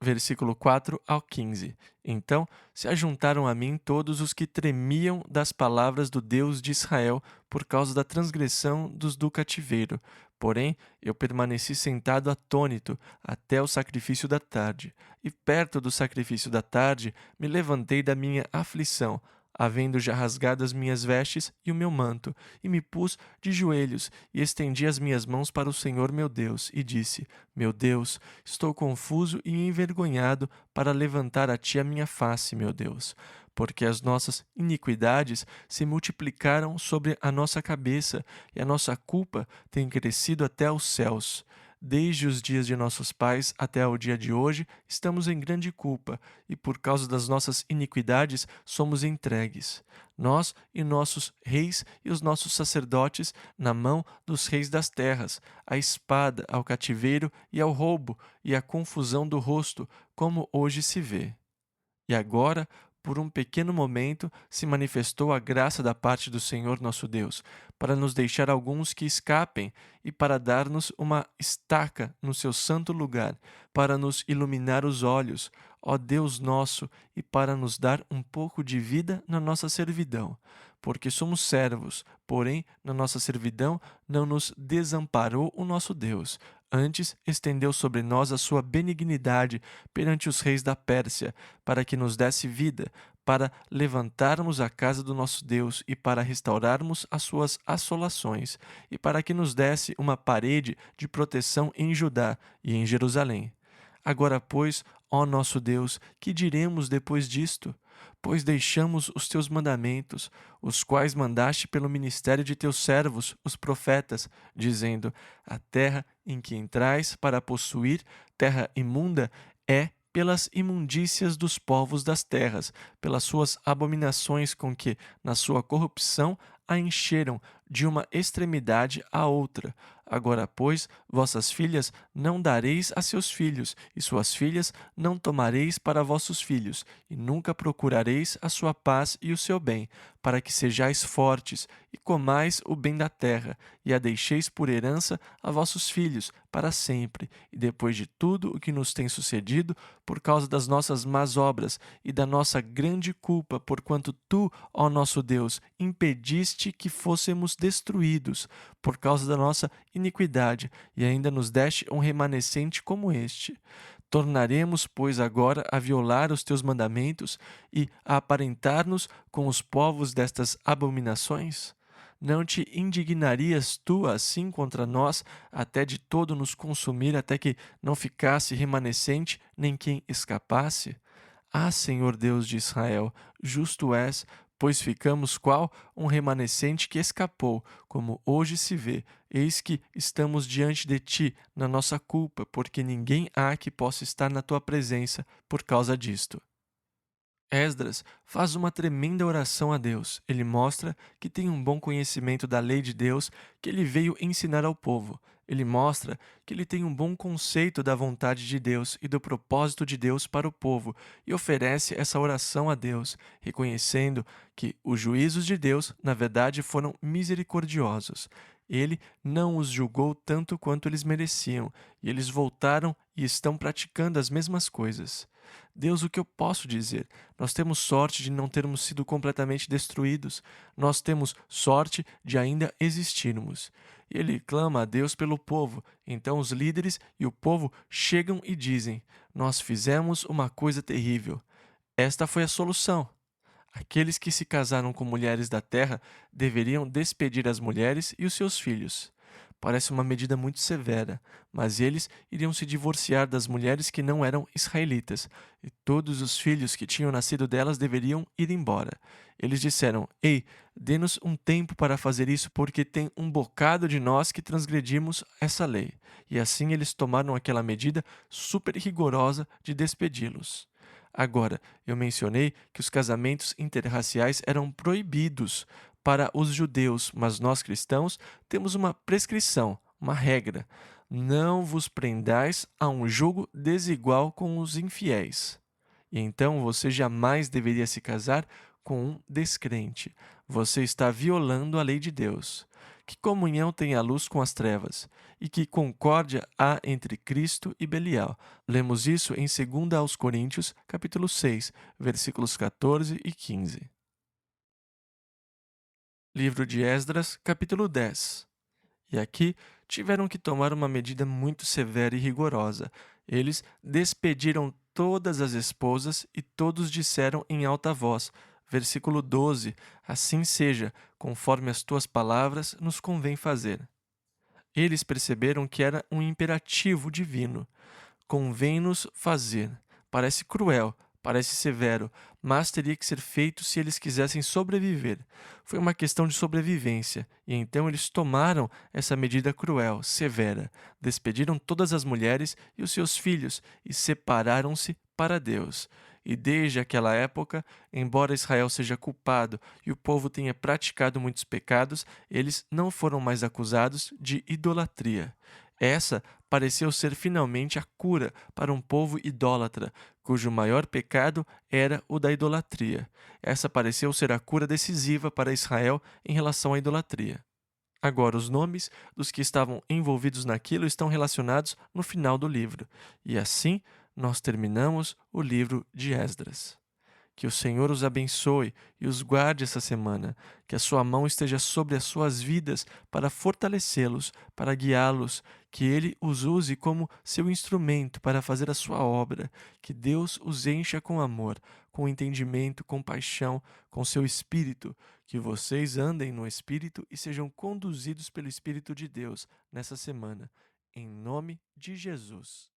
Versículo 4 ao 15. Então se ajuntaram a mim todos os que tremiam das palavras do Deus de Israel por causa da transgressão dos do cativeiro. Porém, eu permaneci sentado atônito até o sacrifício da tarde. E perto do sacrifício da tarde, me levantei da minha aflição, havendo já rasgado as minhas vestes e o meu manto, e me pus de joelhos, e estendi as minhas mãos para o Senhor meu Deus, e disse: Meu Deus, estou confuso e envergonhado para levantar a ti a minha face, meu Deus, porque as nossas iniquidades se multiplicaram sobre a nossa cabeça, e a nossa culpa tem crescido até aos céus. Desde os dias de nossos pais até o dia de hoje, estamos em grande culpa, e por causa das nossas iniquidades somos entregues, nós e nossos reis e os nossos sacerdotes, na mão dos reis das terras, à espada, ao cativeiro e ao roubo, e à confusão do rosto, como hoje se vê. E agora, por um pequeno momento, se manifestou a graça da parte do Senhor nosso Deus, para nos deixar alguns que escapem e para dar-nos uma estaca no seu santo lugar, para nos iluminar os olhos, ó Deus nosso, e para nos dar um pouco de vida na nossa servidão. Porque somos servos, porém, na nossa servidão não nos desamparou o nosso Deus. Antes, estendeu sobre nós a sua benignidade perante os reis da Pérsia, para que nos desse vida, para levantarmos a casa do nosso Deus e para restaurarmos as suas assolações, e para que nos desse uma parede de proteção em Judá e em Jerusalém. Agora, pois, ó nosso Deus, que diremos depois disto? Pois deixamos os teus mandamentos, os quais mandaste pelo ministério de teus servos, os profetas, dizendo: A terra em que entrais para possuir, terra imunda, é pelas imundícias dos povos das terras, pelas suas abominações com que, na sua corrupção, a encheram, de uma extremidade à outra. Agora, pois, vossas filhas não dareis a seus filhos, e suas filhas não tomareis para vossos filhos, e nunca procurareis a sua paz e o seu bem, para que sejais fortes, e comais o bem da terra, e a deixeis por herança a vossos filhos, para sempre. E depois de tudo o que nos tem sucedido, por causa das nossas más obras e da nossa grande culpa, porquanto tu, ó nosso Deus, impediste que fôssemos destruídos, por causa da nossa iniquidade, e ainda nos deste um remanescente como este. Tornaremos, pois, agora a violar os teus mandamentos e a aparentar-nos com os povos destas abominações? Não te indignarias tu assim contra nós, até de todo nos consumir, até que não ficasse remanescente nem quem escapasse? Ah, Senhor Deus de Israel, justo és, pois ficamos qual um remanescente que escapou, como hoje se vê. Eis que estamos diante de ti na nossa culpa, porque ninguém há que possa estar na tua presença por causa disto. Esdras faz uma tremenda oração a Deus. Ele mostra que tem um bom conhecimento da lei de Deus que ele veio ensinar ao povo. Ele mostra que ele tem um bom conceito da vontade de Deus e do propósito de Deus para o povo e oferece essa oração a Deus, reconhecendo que os juízos de Deus, na verdade, foram misericordiosos. Ele não os julgou tanto quanto eles mereciam, e eles voltaram e estão praticando as mesmas coisas. Deus, o que eu posso dizer? Nós temos sorte de não termos sido completamente destruídos. Nós temos sorte de ainda existirmos. E ele clama a Deus pelo povo. Então os líderes e o povo chegam e dizem: Nós fizemos uma coisa terrível. Esta foi a solução. Aqueles que se casaram com mulheres da terra deveriam despedir as mulheres e os seus filhos. Parece uma medida muito severa, mas eles iriam se divorciar das mulheres que não eram israelitas, e todos os filhos que tinham nascido delas deveriam ir embora. Eles disseram: Ei, dê-nos um tempo para fazer isso, porque tem um bocado de nós que transgredimos essa lei. E assim eles tomaram aquela medida super rigorosa de despedi-los. Agora, eu mencionei que os casamentos interraciais eram proibidos para os judeus, mas nós cristãos temos uma prescrição, uma regra: não vos prendais a um jugo desigual com os infiéis. E então você jamais deveria se casar com um descrente. Você está violando a lei de Deus. Que comunhão tem a luz com as trevas? E que concórdia há entre Cristo e Belial? Lemos isso em 2 aos Coríntios, capítulo 6, versículos 14 e 15. Livro de Esdras, capítulo 10. E aqui tiveram que tomar uma medida muito severa e rigorosa. Eles despediram todas as esposas e todos disseram em alta voz. Versículo 12: Assim seja, conforme as tuas palavras nos convém fazer. Eles perceberam que era um imperativo divino. Convém-nos fazer. Parece cruel, parece severo, mas teria que ser feito se eles quisessem sobreviver. Foi uma questão de sobrevivência, e então eles tomaram essa medida cruel, severa. Despediram todas as mulheres e os seus filhos e separaram-se para Deus. E desde aquela época, embora Israel seja culpado e o povo tenha praticado muitos pecados, eles não foram mais acusados de idolatria. Essa pareceu ser finalmente a cura para um povo idólatra, cujo maior pecado era o da idolatria. Essa pareceu ser a cura decisiva para Israel em relação à idolatria. Agora, os nomes dos que estavam envolvidos naquilo estão relacionados no final do livro. E assim, nós terminamos o livro de Esdras. Que o Senhor os abençoe e os guarde essa semana. Que a sua mão esteja sobre as suas vidas para fortalecê-los, para guiá-los. Que Ele os use como seu instrumento para fazer a sua obra. Que Deus os encha com amor, com entendimento, com paixão, com seu Espírito. Que vocês andem no Espírito e sejam conduzidos pelo Espírito de Deus nessa semana. Em nome de Jesus.